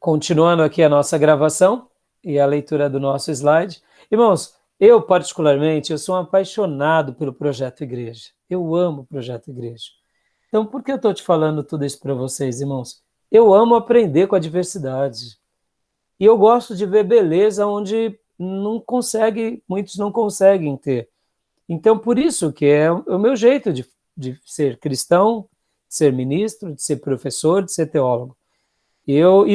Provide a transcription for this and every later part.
Continuando aqui a nossa gravação e a leitura do nosso slide. Irmãos, eu particularmente, eu sou um apaixonado pelo Projeto Igreja. Eu amo o Projeto Igreja. Então, por que eu estou te falando tudo isso para vocês, irmãos? Eu amo aprender com a diversidade. E eu gosto de ver beleza onde muitos não conseguem ter. Então, por isso que é o meu jeito de ser cristão, de ser ministro, de ser professor, de ser teólogo. Eu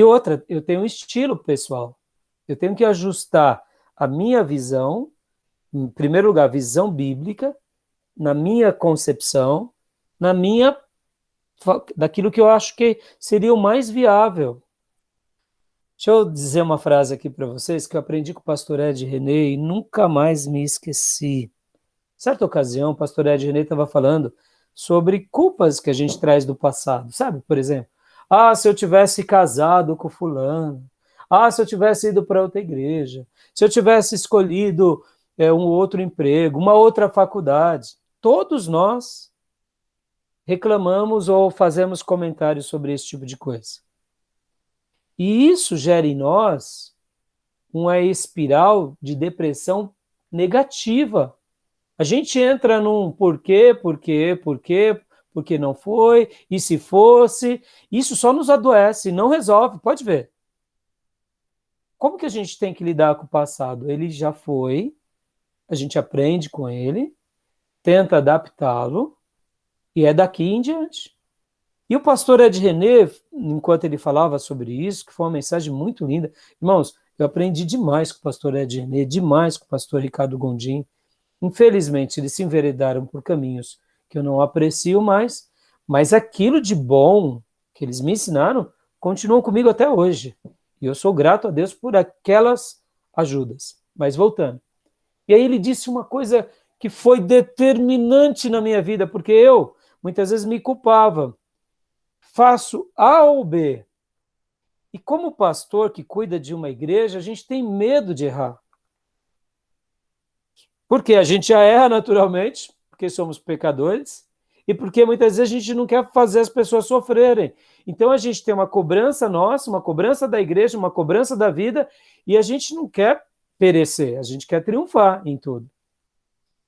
tenho um estilo pessoal. Eu tenho que ajustar a minha visão, em primeiro lugar, a visão bíblica, na minha concepção, na minha daquilo que eu acho que seria o mais viável. Deixa eu dizer uma frase aqui para vocês que eu aprendi com o pastor Ed René e nunca mais me esqueci. Certa ocasião, o pastor Ed René estava falando sobre culpas que a gente traz do passado, sabe? Por exemplo, se eu tivesse casado com fulano, se eu tivesse ido para outra igreja, se eu tivesse escolhido um outro emprego, uma outra faculdade. Todos nós reclamamos ou fazemos comentários sobre esse tipo de coisa. E isso gera em nós uma espiral de depressão negativa. A gente entra num porquê, porque não foi, e se fosse, isso só nos adoece, não resolve, pode ver. Como que a gente tem que lidar com o passado? Ele já foi, a gente aprende com ele, tenta adaptá-lo, e é daqui em diante. E o pastor Ed René, enquanto ele falava sobre isso, que foi uma mensagem muito linda, irmãos, eu aprendi demais com o pastor Ed René, demais com o pastor Ricardo Gondim. Infelizmente, eles se enveredaram por caminhos que eu não aprecio mais, mas aquilo de bom que eles me ensinaram continua comigo até hoje. E eu sou grato a Deus por aquelas ajudas. Mas voltando. E aí ele disse uma coisa que foi determinante na minha vida, porque eu muitas vezes me culpava. Faço A ou B. E como pastor que cuida de uma igreja, a gente tem medo de errar. Porque a gente já erra naturalmente, porque somos pecadores, e porque muitas vezes a gente não quer fazer as pessoas sofrerem. Então a gente tem uma cobrança nossa, uma cobrança da igreja, uma cobrança da vida, e a gente não quer perecer, a gente quer triunfar em tudo.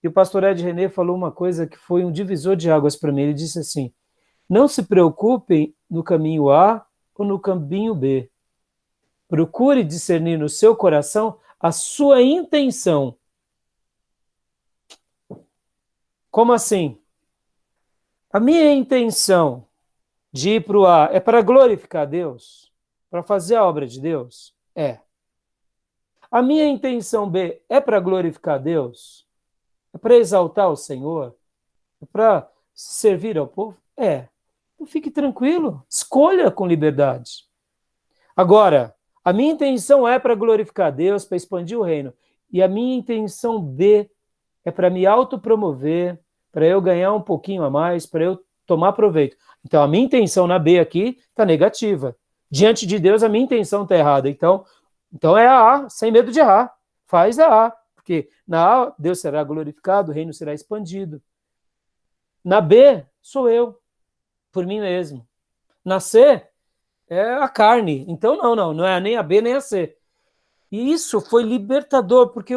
E o pastor Ed René falou uma coisa que foi um divisor de águas para mim. Ele disse assim: não se preocupem no caminho A ou no caminho B. Procure discernir no seu coração a sua intenção. Como assim? A minha intenção de ir para o A é para glorificar a Deus? Para fazer a obra de Deus? É. A minha intenção B é para glorificar a Deus? É para exaltar o Senhor? É para servir ao povo? É. Então fique tranquilo, escolha com liberdade. Agora, a minha intenção é para glorificar a Deus, para expandir o reino. E a minha intenção B é para me autopromover, para eu ganhar um pouquinho a mais, para eu tomar proveito. Então, a minha intenção na B aqui está negativa. Diante de Deus, a minha intenção está errada. Então é a A, sem medo de errar. Faz a A, porque na A Deus será glorificado, o reino será expandido. Na B, sou eu, por mim mesmo. Na C, é a carne. Então, não é nem a B nem a C. E isso foi libertador, porque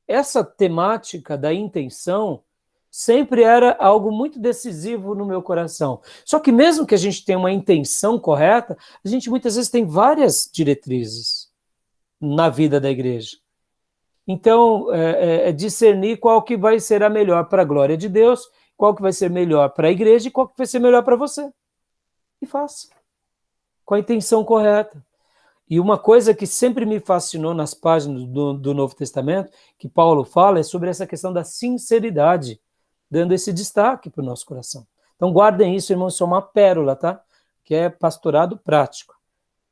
essa temática da intenção sempre era algo muito decisivo no meu coração. Só que mesmo que a gente tenha uma intenção correta, a gente muitas vezes tem várias diretrizes na vida da igreja. Então, é discernir qual que vai ser a melhor para a glória de Deus, qual que vai ser melhor para a igreja e qual que vai ser melhor para você. E faça. Com a intenção correta. E uma coisa que sempre me fascinou nas páginas do Novo Testamento, que Paulo fala, é sobre essa questão da sinceridade, dando esse destaque para o nosso coração. Então guardem isso, irmãos, isso é uma pérola, tá? Que é pastorado prático.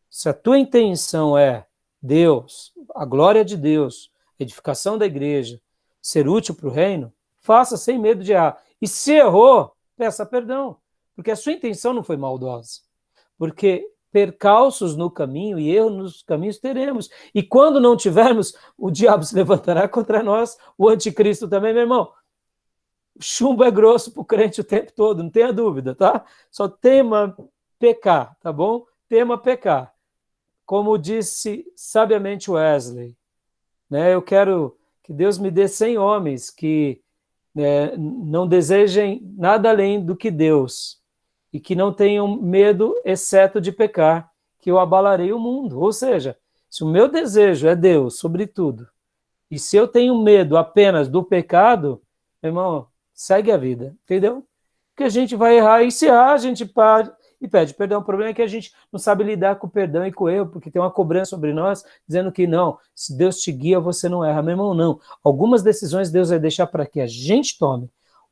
Se a tua intenção é Deus, a glória de Deus, edificação da igreja, ser útil para o reino, faça sem medo de errar. E se errou, peça perdão, porque a sua intenção não foi maldosa. Porque percalços no caminho e erros nos caminhos teremos. E quando não tivermos, o diabo se levantará contra nós, o anticristo também, meu irmão. O chumbo é grosso para o crente o tempo todo, não tenha dúvida, tá? Só tema pecar, tá bom? Tema pecar. como disse sabiamente Wesley, né? Eu quero que Deus me dê 100 homens que não desejem nada além do que Deus e que não tenham medo, exceto de pecar, que eu abalarei o mundo. Ou seja, se o meu desejo é Deus, sobretudo, e se eu tenho medo apenas do pecado, meu irmão, segue a vida, entendeu? Porque a gente vai errar, e se errar, a gente para e pede perdão. O problema é que a gente não sabe lidar com o perdão e com o erro, porque tem uma cobrança sobre nós, dizendo que não, se Deus te guia, você não erra. Meu irmão, não. Algumas decisões Deus vai deixar para que a gente tome,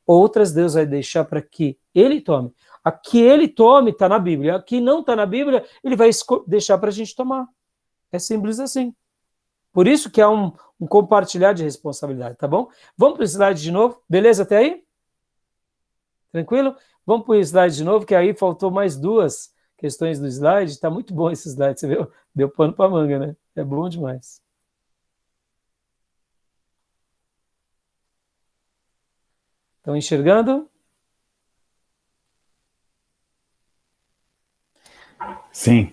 outras Deus vai deixar para que Ele tome. A que Ele tome está na Bíblia, a que não está na Bíblia, Ele vai deixar para a gente tomar. É simples assim. Por isso que há um compartilhar de responsabilidade, tá bom? Vamos para o slide de novo? Beleza até aí? Tranquilo? Vamos para o slide de novo, que aí faltou mais 2 questões do slide. Está muito bom esse slide, você viu? Deu pano para manga, né? É bom demais. Estão enxergando? Sim.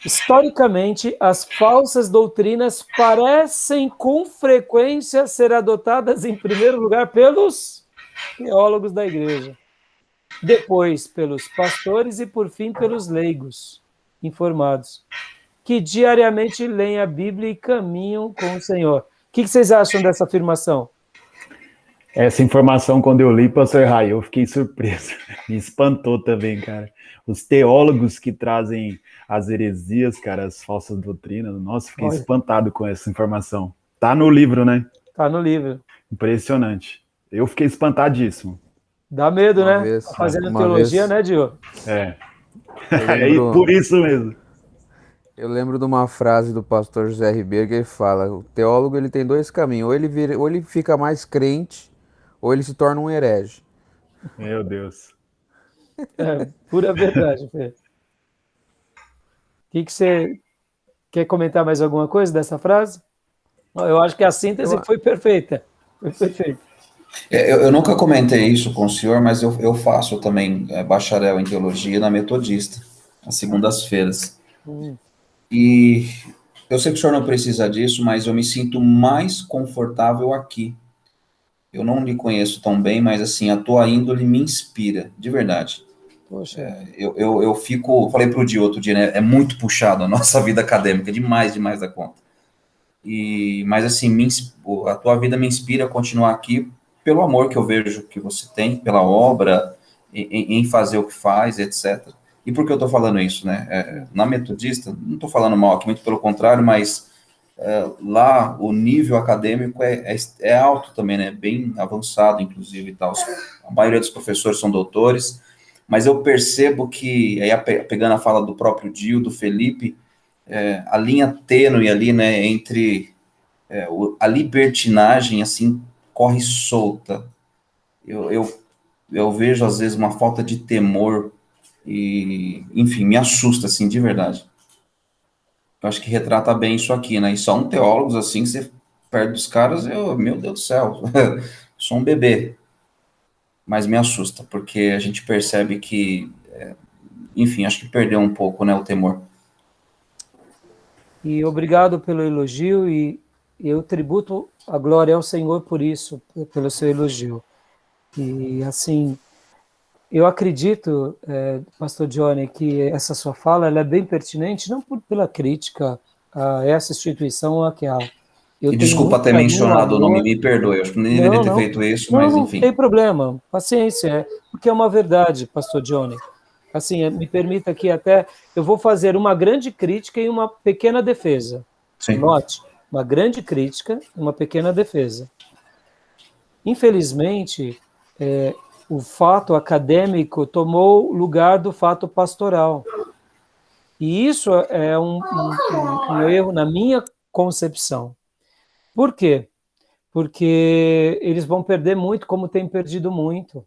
Historicamente, as falsas doutrinas parecem com frequência ser adotadas em primeiro lugar pelos teólogos da igreja, depois pelos pastores e por fim pelos leigos informados, que diariamente leem a Bíblia e caminham com o Senhor. O que vocês acham dessa afirmação? Essa informação, quando eu li, pastor Rai, eu fiquei surpreso. Me espantou também, cara. Os teólogos que trazem as heresias, cara, as falsas doutrinas. Nossa, fiquei espantado com essa informação. Tá no livro, né? Tá no livro. Impressionante. Eu fiquei espantadíssimo. Dá medo, né? Fazendo teologia, né, Dio? É. Por isso mesmo. Eu lembro de uma frase do pastor José Ribeiro que ele fala: o teólogo ele tem 2 caminhos, ou ele fica mais crente, ou ele se torna um herege. Meu Deus. É, pura verdade, Fê. O que você quer comentar mais alguma coisa dessa frase? Eu acho que a síntese foi perfeita. Foi perfeita. Eu nunca comentei isso com o senhor, mas eu faço também bacharel em teologia na Metodista, às segundas-feiras. E eu sei que o senhor não precisa disso, mas eu me sinto mais confortável aqui. Eu não lhe conheço tão bem, mas assim, a tua índole me inspira, de verdade. Poxa. Eu fico, falei pro Di outro dia, né? É muito puxado a nossa vida acadêmica, demais da conta. Mas assim, a tua vida me inspira a continuar aqui pelo amor que eu vejo que você tem, pela obra, em fazer o que faz, etc. E por que eu estou falando isso, né? Na Metodista, não estou falando mal aqui, muito pelo contrário, mas lá o nível acadêmico é alto também, né? Bem avançado, inclusive, e tal. A maioria dos professores são doutores, mas eu percebo que, aí pegando a fala do próprio Dio, do Felipe, a linha tênue ali, né, entre a libertinagem, assim, corre solta. Eu vejo, às vezes, uma falta de temor e, enfim, me assusta, assim, de verdade. Eu acho que retrata bem isso aqui, né? E são teólogos, assim, que você perto dos caras, meu Deus do céu, sou um bebê. Mas me assusta, porque a gente percebe que, enfim, acho que perdeu um pouco, né, o temor. E obrigado pelo elogio, e eu tributo a glória ao Senhor por isso, pelo seu elogio. E assim, eu acredito, pastor Johnny, que essa sua fala ela é bem pertinente, não pela crítica a essa instituição ou àquela. E desculpa ter mencionado o nome, me perdoe, eu acho que nem deveria ter feito isso, mas enfim. Não tem problema, paciência, porque é uma verdade, pastor Johnny. Assim, me permita aqui até, eu vou fazer uma grande crítica e uma pequena defesa. Sim. Note, uma grande crítica e uma pequena defesa. Infelizmente, o fato acadêmico tomou lugar do fato pastoral. E isso é um erro na minha concepção. Por quê? Porque eles vão perder muito, como têm perdido muito.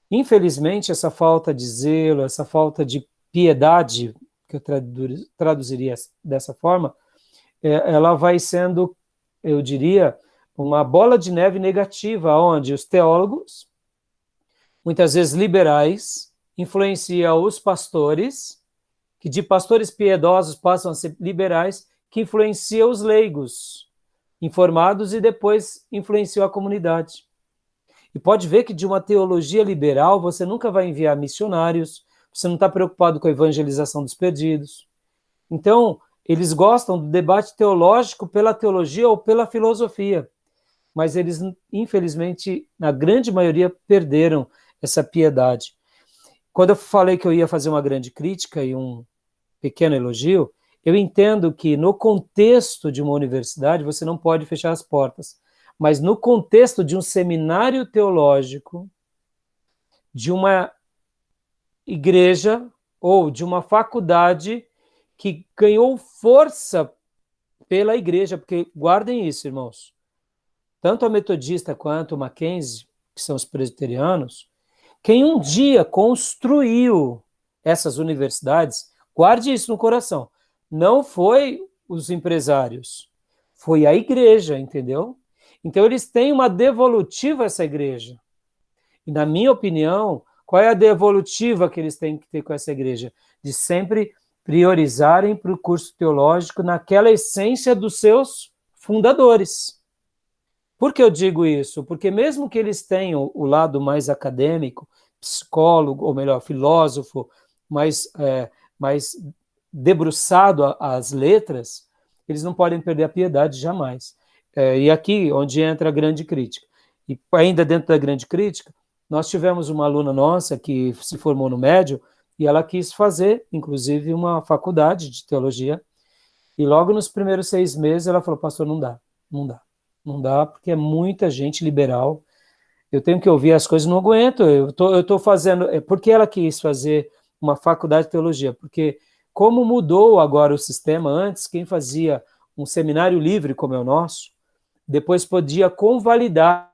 Infelizmente, essa falta de zelo, essa falta de piedade, que eu traduziria dessa forma, ela vai sendo, eu diria, uma bola de neve negativa, onde os teólogos, muitas vezes liberais, influenciam os pastores que de pastores piedosos passam a ser liberais, que influenciam os leigos informados e depois influenciou a comunidade. E pode ver que de uma teologia liberal você nunca vai enviar missionários, você não está preocupado com a evangelização dos perdidos. Então, eles gostam do debate teológico pela teologia ou pela filosofia, mas eles, infelizmente, na grande maioria, perderam essa piedade. Quando eu falei que eu ia fazer uma grande crítica e um pequeno elogio, eu entendo que no contexto de uma universidade você não pode fechar as portas, mas no contexto de um seminário teológico, de uma igreja ou de uma faculdade que ganhou força pela igreja, porque guardem isso, irmãos, tanto a metodista quanto o Mackenzie, que são os presbiterianos, quem um dia construiu essas universidades, guarde isso no coração, não foi os empresários, foi a igreja, entendeu? Então eles têm uma devolutiva a essa igreja. E na minha opinião, qual é a devolutiva que eles têm que ter com essa igreja? De sempre priorizarem para o curso teológico naquela essência dos seus fundadores. Por que eu digo isso? Porque mesmo que eles tenham o lado mais acadêmico, psicólogo, ou melhor, filósofo, mais debruçado às letras, eles não podem perder a piedade jamais. E aqui onde entra a grande crítica. E ainda dentro da grande crítica, nós tivemos uma aluna nossa que se formou no médio e ela quis fazer, inclusive, uma faculdade de teologia. E logo nos primeiros 6 meses ela falou, pastor, não dá, porque é muita gente liberal. Eu tenho que ouvir as coisas, não aguento. Eu tô fazendo. Por que ela quis fazer uma faculdade de teologia? Porque como mudou agora o sistema, antes quem fazia um seminário livre como é o nosso, depois podia convalidar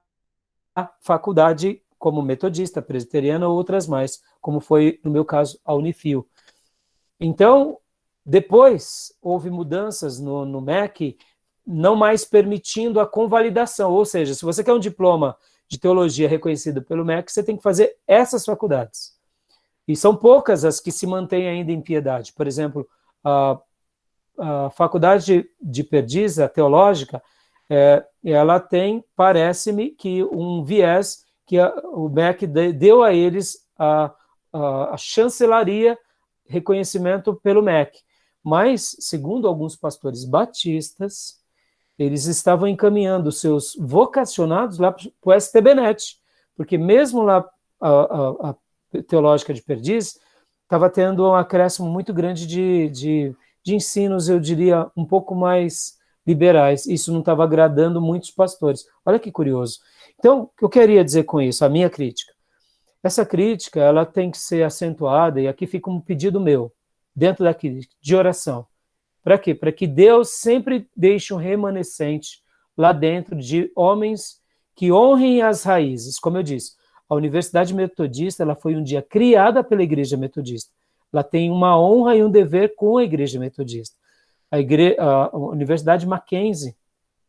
a faculdade como metodista, presbiteriana ou outras mais, como foi, no meu caso, a Unifil. Então, depois houve mudanças no MEC, não mais permitindo a convalidação, ou seja, se você quer um diploma de teologia reconhecido pelo MEC, você tem que fazer essas faculdades. E são poucas as que se mantêm ainda em piedade. Por exemplo, a faculdade de Perdiz, a teológica, ela tem, parece-me, que um viés que o MEC deu a eles a chancelaria, reconhecimento pelo MEC. Mas, segundo alguns pastores batistas, eles estavam encaminhando seus vocacionados lá para o STBnet, porque mesmo lá a teológica de Perdiz estava tendo um acréscimo muito grande de ensinos, eu diria, um pouco mais liberais. Isso não estava agradando muitos pastores. Olha que curioso. Então, o que eu queria dizer com isso, a minha crítica? Essa crítica, ela tem que ser acentuada, e aqui fica um pedido meu, dentro da crítica, de oração. Para quê? Para que Deus sempre deixe um remanescente lá dentro de homens que honrem as raízes. Como eu disse, a Universidade Metodista, ela foi um dia criada pela Igreja Metodista. Ela tem uma honra e um dever com a Igreja Metodista. A Universidade Mackenzie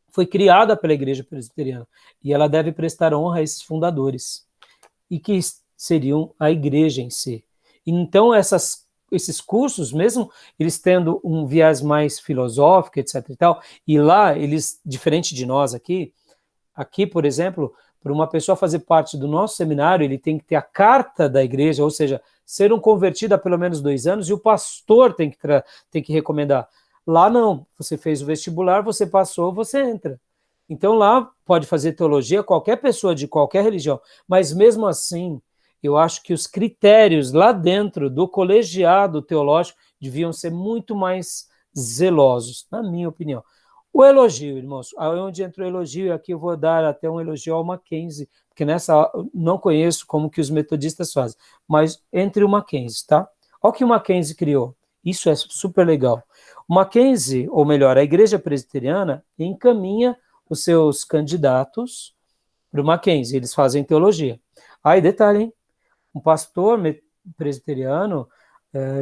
foi criada pela Igreja Presbiteriana e ela deve prestar honra a esses fundadores, e que seriam a igreja em si. Então, esses cursos, mesmo eles tendo um viés mais filosófico, etc. e tal, e lá, eles, diferente de nós aqui, por exemplo, para uma pessoa fazer parte do nosso seminário, ele tem que ter a carta da igreja, ou seja, ser um convertido há pelo menos 2 anos, e o pastor tem que recomendar. Lá não, você fez o vestibular, você passou, você entra. Então lá pode fazer teologia qualquer pessoa de qualquer religião, mas mesmo assim, eu acho que os critérios lá dentro do colegiado teológico deviam ser muito mais zelosos, na minha opinião. O elogio, irmãos, onde entra o elogio, e aqui eu vou dar até um elogio ao Mackenzie, porque nessa não conheço como que os metodistas fazem, mas entre o Mackenzie, tá? Olha o que o Mackenzie criou, isso é super legal. O Mackenzie, ou melhor, a Igreja Presbiteriana, encaminha os seus candidatos para o Mackenzie, eles fazem teologia. Aí, detalhe, hein? Um pastor presbiteriano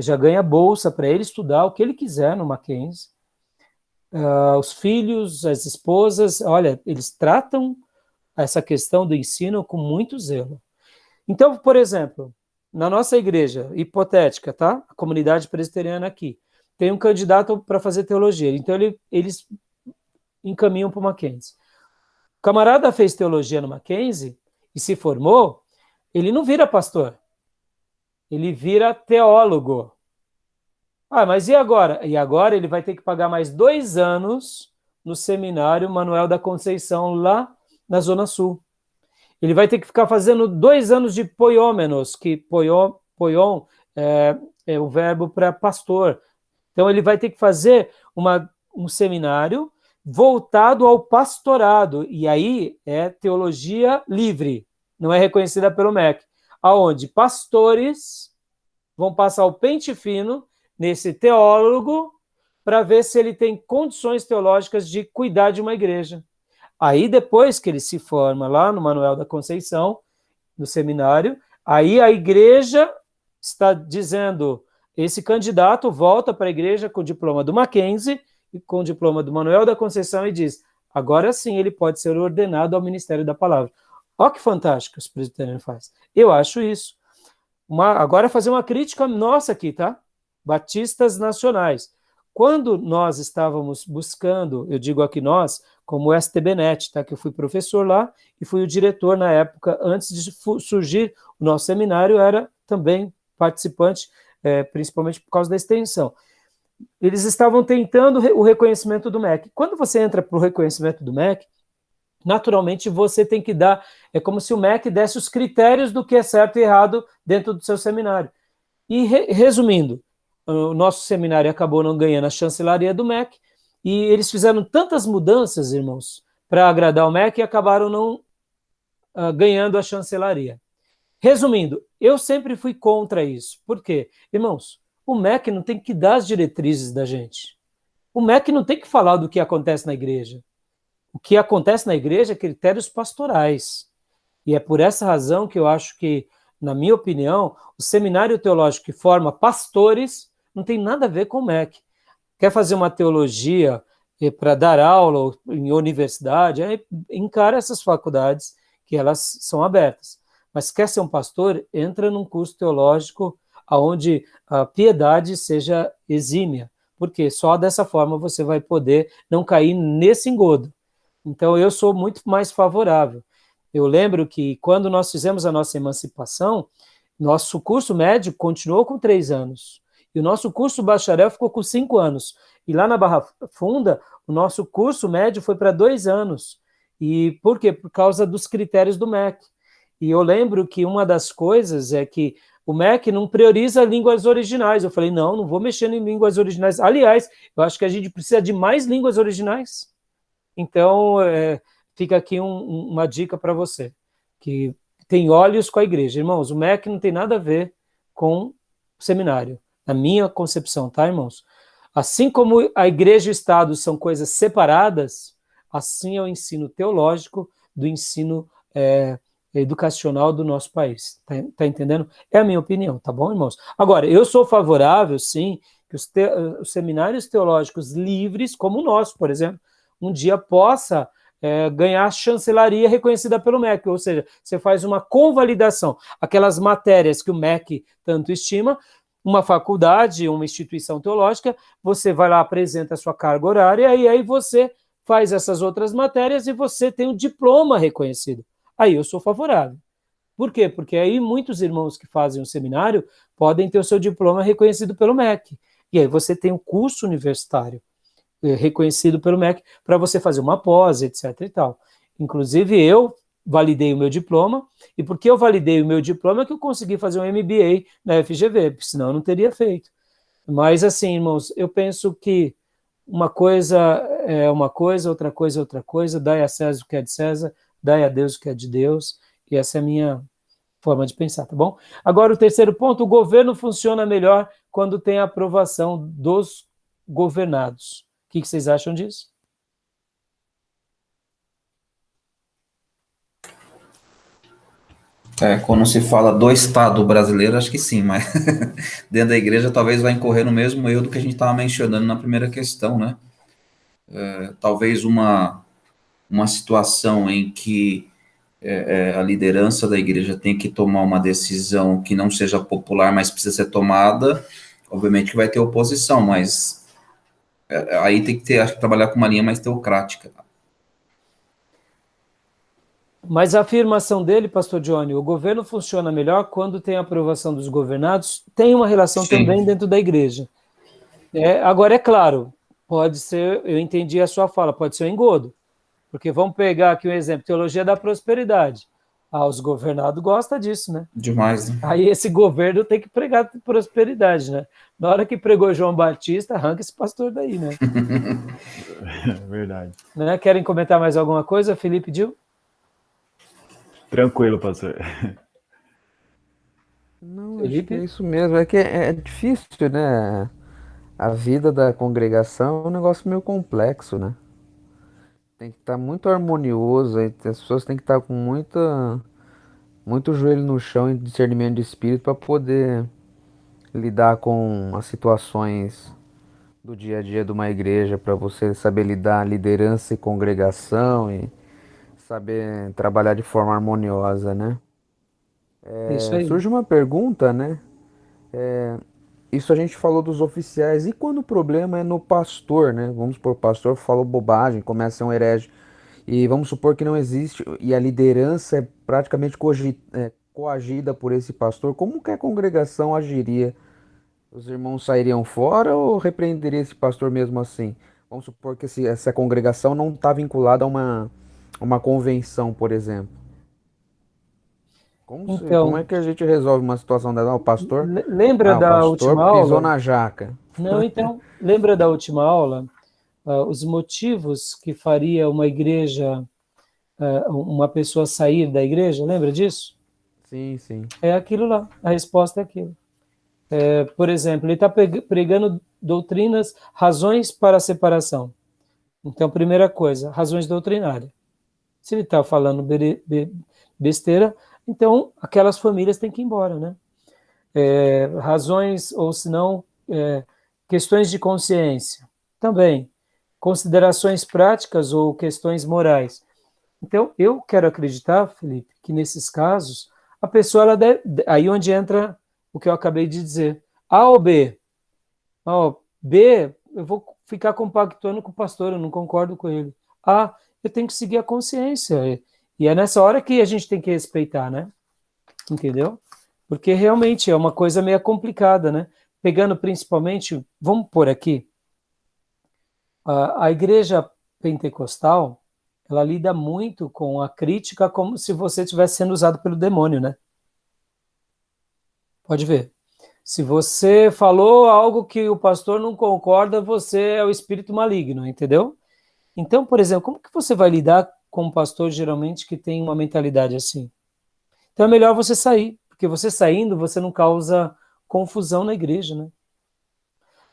já ganha bolsa para ele estudar o que ele quiser no Mackenzie. Os filhos, as esposas, olha, eles tratam essa questão do ensino com muito zelo. Então, por exemplo, na nossa igreja, hipotética, tá? A comunidade presbiteriana aqui, tem um candidato para fazer teologia, então eles encaminham para o Mackenzie. O camarada fez teologia no Mackenzie e se formou, ele não vira pastor, ele vira teólogo. Mas e agora? E agora ele vai ter que pagar mais 2 anos no seminário Manuel da Conceição, lá na Zona Sul. Ele vai ter que ficar fazendo 2 anos de poiômenos, que poion é o verbo para pastor. Então ele vai ter que fazer um seminário voltado ao pastorado, e aí é teologia livre, não é reconhecida pelo MEC, aonde pastores vão passar o pente fino nesse teólogo para ver se ele tem condições teológicas de cuidar de uma igreja. Aí, depois que ele se forma lá no Manuel da Conceição, no seminário, aí a igreja está dizendo, esse candidato volta para a igreja com o diploma do Mackenzie e com o diploma do Manuel da Conceição e diz, agora sim ele pode ser ordenado ao ministério da palavra. Olha que fantástico os presbiterianos fazem. Eu acho isso. Agora fazer uma crítica nossa aqui, tá? Batistas nacionais. Quando nós estávamos buscando, eu digo aqui nós, como o STBnet, tá? Que eu fui professor lá e fui o diretor na época, antes de surgir o nosso seminário, era também participante, principalmente por causa da extensão. Eles estavam tentando o reconhecimento do MEC. Quando você entra para o reconhecimento do MEC, naturalmente você tem que dar, é como se o MEC desse os critérios do que é certo e errado dentro do seu seminário. E resumindo, o nosso seminário acabou não ganhando a chancelaria do MEC, e eles fizeram tantas mudanças, irmãos, para agradar o MEC e acabaram não ganhando a chancelaria. Resumindo, eu sempre fui contra isso. Por quê? Irmãos, o MEC não tem que dar as diretrizes da gente. O MEC não tem que falar do que acontece na igreja. O que acontece na igreja é critérios pastorais. E é por essa razão que eu acho que, na minha opinião, o seminário teológico que forma pastores não tem nada a ver com o MEC. Quer fazer uma teologia para dar aula em universidade, encara essas faculdades que elas são abertas. Mas quer ser um pastor, entra num curso teológico onde a piedade seja exímia, porque só dessa forma você vai poder não cair nesse engodo. Então eu sou muito mais favorável. Eu lembro que quando nós fizemos a nossa emancipação, nosso curso médio continuou com 3 anos. E o nosso curso bacharel ficou com 5 anos. E lá na Barra Funda, o nosso curso médio foi para 2 anos. E por quê? Por causa dos critérios do MEC. E eu lembro que uma das coisas é que o MEC não prioriza línguas originais. Eu falei, não vou mexer em línguas originais. Aliás, eu acho que a gente precisa de mais línguas originais. Então, fica aqui uma dica para você, que tem olhos com a igreja. Irmãos, o MEC não tem nada a ver com o seminário, na minha concepção, tá, irmãos? Assim como a igreja e o Estado são coisas separadas, assim é o ensino teológico do ensino educacional do nosso país. Tá entendendo? É a minha opinião, tá bom, irmãos? Agora, eu sou favorável, sim, que os seminários teológicos livres, como o nosso, por exemplo, um dia possa ganhar chancelaria reconhecida pelo MEC, ou seja, você faz uma convalidação, aquelas matérias que o MEC tanto estima, uma faculdade, uma instituição teológica, você vai lá, apresenta a sua carga horária, e aí você faz essas outras matérias e você tem um diploma reconhecido. Aí eu sou favorável. Por quê? Porque aí muitos irmãos que fazem o seminário podem ter o seu diploma reconhecido pelo MEC. E aí você tem um curso universitário reconhecido pelo MEC para você fazer uma pós, etc. e tal. Inclusive, eu validei o meu diploma, e porque eu validei o meu diploma é que eu consegui fazer um MBA na FGV, porque senão eu não teria feito. Mas, assim, irmãos, eu penso que uma coisa é uma coisa, outra coisa é outra coisa, dai a César o que é de César, dai a Deus o que é de Deus, e essa é a minha forma de pensar, tá bom? Agora, o terceiro ponto, o governo funciona melhor quando tem a aprovação dos governados. O que vocês acham disso? Quando se fala do Estado brasileiro, acho que sim, mas dentro da igreja talvez vai incorrer no mesmo erro do que a gente estava mencionando na primeira questão, né? Talvez uma situação em que a liderança da igreja tem que tomar uma decisão que não seja popular, mas precisa ser tomada, obviamente que vai ter oposição, mas aí tem que ter, acho que trabalhar com uma linha mais teocrática. Mas a afirmação dele, pastor Johnny, o governo funciona melhor quando tem a aprovação dos governados, tem uma relação Sim. também dentro da igreja. Agora, é claro, pode ser, eu entendi a sua fala, pode ser um engodo, porque vamos pegar aqui um exemplo, teologia da prosperidade. Os governados gostam disso, né? Demais, né? Aí esse governo tem que pregar prosperidade, né? Na hora que pregou João Batista, arranca esse pastor daí, né? É verdade. Né? Querem comentar mais alguma coisa, Felipe Dil? Tranquilo, pastor. Não, acho que Felipe? é isso mesmo. É que é difícil, né? A vida da congregação é um negócio meio complexo, né? Tem que estar muito harmonioso, as pessoas têm que estar com muito joelho no chão e discernimento de espírito para poder lidar com as situações do dia a dia de uma igreja, para você saber lidar liderança e congregação e saber trabalhar de forma harmoniosa, né? Isso aí. Surge uma pergunta, né? Isso a gente falou dos oficiais. E quando o problema é no pastor, né? Vamos supor, o pastor falou bobagem, começa a ser um herege. E vamos supor que não existe, e a liderança é praticamente coagida por esse pastor. Como que a congregação agiria? Os irmãos sairiam fora ou repreenderia esse pastor mesmo assim? Vamos supor que essa congregação não está vinculada a uma convenção, por exemplo. Como é Então, que a gente resolve uma situação dessa? O pastor, lembra o da pastor última pisou aula? na jaca. Não, então, lembra da última aula? Os motivos que faria uma igreja, uma pessoa sair da igreja, lembra disso? Sim, sim. É aquilo lá, a resposta é aquilo. Por exemplo, ele está pregando doutrinas, razões para a separação. Então, primeira coisa, razões doutrinárias. Se ele está falando besteira, então aquelas famílias têm que ir embora, né? Razões, ou se não, questões de consciência. Também, considerações práticas ou questões morais. Então, eu quero acreditar, Felipe, que nesses casos, a pessoa, ela deve, aí onde entra o que eu acabei de dizer. A ou B? B, eu vou ficar compactuando com o pastor, eu não concordo com ele. A, eu tenho que seguir a consciência. E é nessa hora que a gente tem que respeitar, né? Entendeu? Porque realmente é uma coisa meio complicada, né? Pegando principalmente, vamos por aqui, a igreja pentecostal, ela lida muito com a crítica como se você estivesse sendo usado pelo demônio, né? Pode ver. Se você falou algo que o pastor não concorda, você é o espírito maligno, entendeu? Então, por exemplo, como que você vai lidar com um pastor geralmente que tem uma mentalidade assim? Então é melhor você sair, porque você saindo, você não causa confusão na igreja, né?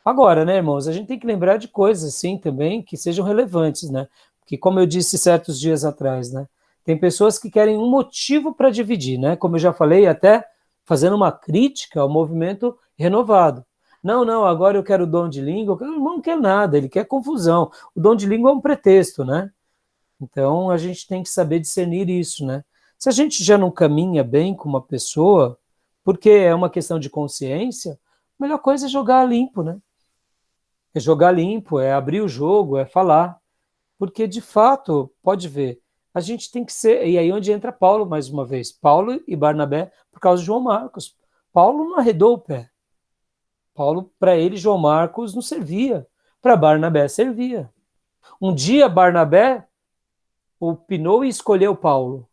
Agora, né, irmãos, a gente tem que lembrar de coisas assim também que sejam relevantes, né? Porque como eu disse certos dias atrás, né? Tem pessoas que querem um motivo para dividir, né? Como eu já falei, até fazendo uma crítica ao movimento renovado. Não, não, agora eu quero o dom de língua. O irmão não quer nada, ele quer confusão. O dom de língua é um pretexto, né? Então a gente tem que saber discernir isso, né? Se a gente já não caminha bem com uma pessoa, porque é uma questão de consciência, a melhor coisa é jogar limpo, né? É jogar limpo, é abrir o jogo, é falar. Porque, de fato, pode ver, a gente tem que ser. E aí onde entra Paulo, mais uma vez. Paulo e Barnabé, por causa de João Marcos. Paulo não arredou o pé. Paulo, para ele, João Marcos não servia. Para Barnabé, servia. Um dia, Barnabé opinou e escolheu Paulo.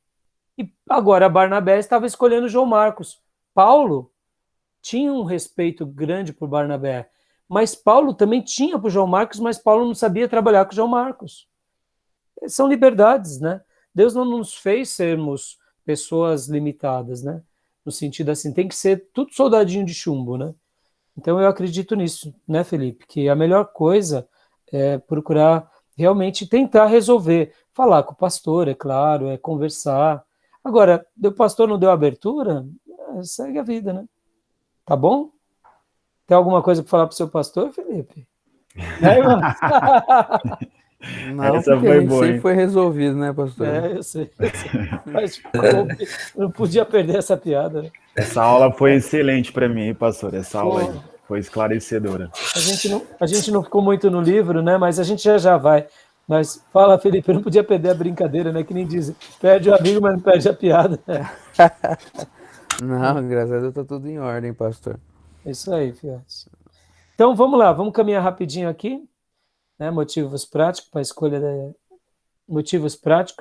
E agora, Barnabé estava escolhendo João Marcos. Paulo tinha um respeito grande por Barnabé. Mas Paulo também tinha por João Marcos, mas Paulo não sabia trabalhar com João Marcos. São liberdades, né? Deus não nos fez sermos pessoas limitadas, né? No sentido assim, tem que ser tudo soldadinho de chumbo, né? Então eu acredito nisso, né, Felipe? Que a melhor coisa é procurar realmente tentar resolver. Falar com o pastor, é claro, é conversar. Agora, o pastor não deu abertura, segue a vida, né? Tá bom? Tem alguma coisa para falar para o seu pastor, Felipe? Né, irmão? Não, Essa porque a foi gente boa, sempre hein? foi resolvido, né, pastor? Eu sei, eu sei. Mas não podia perder essa piada, né? Essa aula foi excelente para mim, hein, pastor. Essa aula aí Pô, foi esclarecedora. a gente não ficou muito no livro, né? Mas a gente já vai. Mas fala, Felipe, eu não podia perder a brincadeira, né? Que nem dizem, perde o amigo, mas não perde a piada. Não, graças a Deus tá tudo em ordem, pastor. É isso aí, fiotes. Então vamos lá, vamos caminhar rapidinho aqui, né? Motivos práticos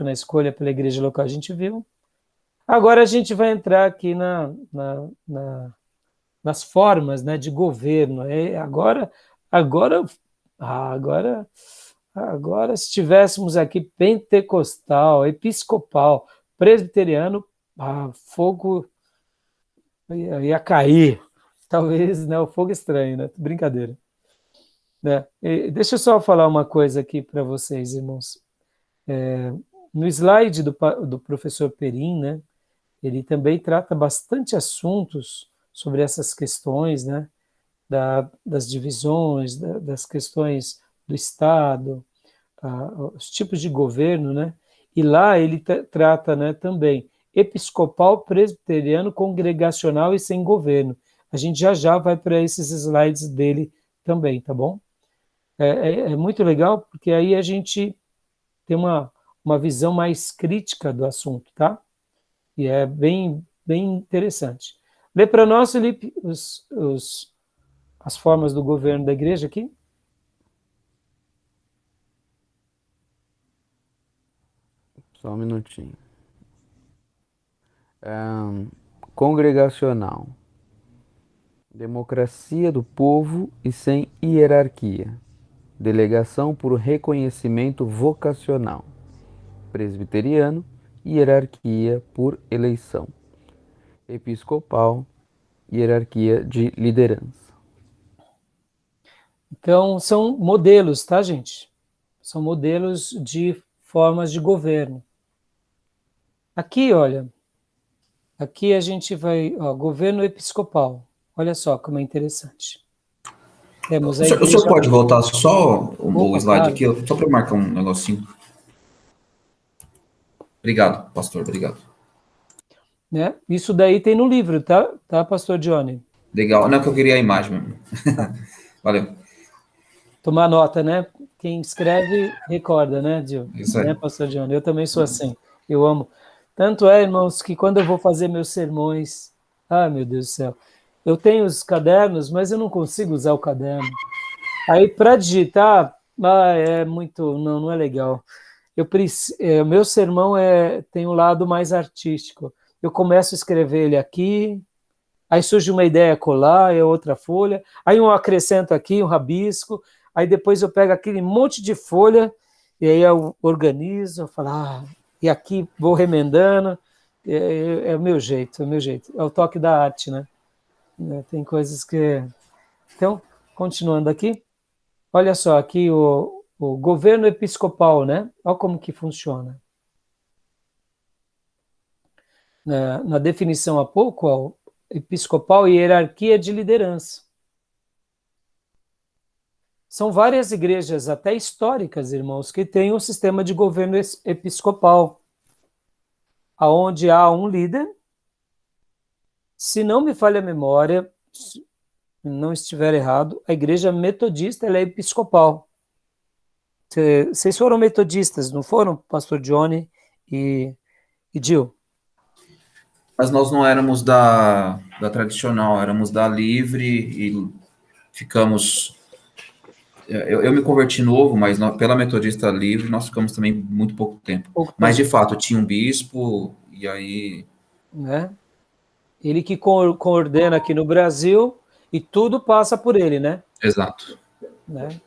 na escolha pela igreja local a gente viu. Agora a gente vai entrar aqui nas formas, né, de governo. Agora, ah, agora, agora, se tivéssemos aqui pentecostal, episcopal, presbiteriano, fogo ia cair. Talvez, né, o fogo estranho, né? Brincadeira. Né? Deixa eu só falar uma coisa aqui para vocês, irmãos. No slide do professor Perim, né, ele também trata bastante assuntos sobre essas questões, né, das divisões, das questões do Estado, os tipos de governo, né, e lá ele trata, né, também episcopal, presbiteriano, congregacional e sem governo. A gente já vai para esses slides dele também, tá bom? É muito legal, porque aí a gente tem uma visão mais crítica do assunto, tá? E é bem interessante. Lê para nós, Felipe, as formas do governo da igreja aqui. Só um minutinho. Congregacional. Democracia do povo e sem hierarquia. Delegação por reconhecimento vocacional. Presbiteriano, hierarquia por eleição. Episcopal, hierarquia de liderança. Então, são modelos, tá, gente? São modelos de formas de governo. Aqui, olha, aqui a gente vai, ó, governo episcopal. Olha só como é interessante. Temos a O senhor igreja. pode voltar só o Opa, slide claro, aqui, só para marcar um negocinho. Obrigado, pastor, obrigado. né? Isso daí tem no livro, tá, pastor Johnny? Legal. Não é que eu queria a imagem mesmo. Valeu. Tomar nota, né? Quem escreve recorda, né, Gil? Isso aí. Né, pastor Johnny? Eu também sou assim. Eu amo. Tanto é, irmãos, que quando eu vou fazer meus sermões, meu Deus do céu, eu tenho os cadernos, mas eu não consigo usar o caderno. Aí para digitar, é muito, não é legal. Meu sermão tem um lado mais artístico. Eu começo a escrever ele aqui, aí surge uma ideia colar, é outra folha, aí eu acrescento aqui um rabisco, aí depois eu pego aquele monte de folha, e aí eu organizo, eu falo, e aqui vou remendando, é o meu jeito, é o toque da arte, né? Tem coisas que... Então, continuando aqui, olha só, aqui o governo episcopal, né? Olha como que funciona. Na definição há pouco, ó, episcopal e hierarquia de liderança. São várias igrejas, até históricas, irmãos, que têm um sistema de governo episcopal, onde há um líder. Se não me falha a memória, se não estiver errado, a igreja metodista ela é episcopal. Vocês foram metodistas, não foram, pastor Johnny e Gil? Mas nós não éramos da tradicional, éramos da livre e ficamos. Eu me converti novo, mas pela metodista livre nós ficamos também muito pouco tempo. Pouco Mas tempo, de fato tinha um bispo e aí. né? Ele que coordena aqui no Brasil e tudo passa por ele, né? Exato. Né?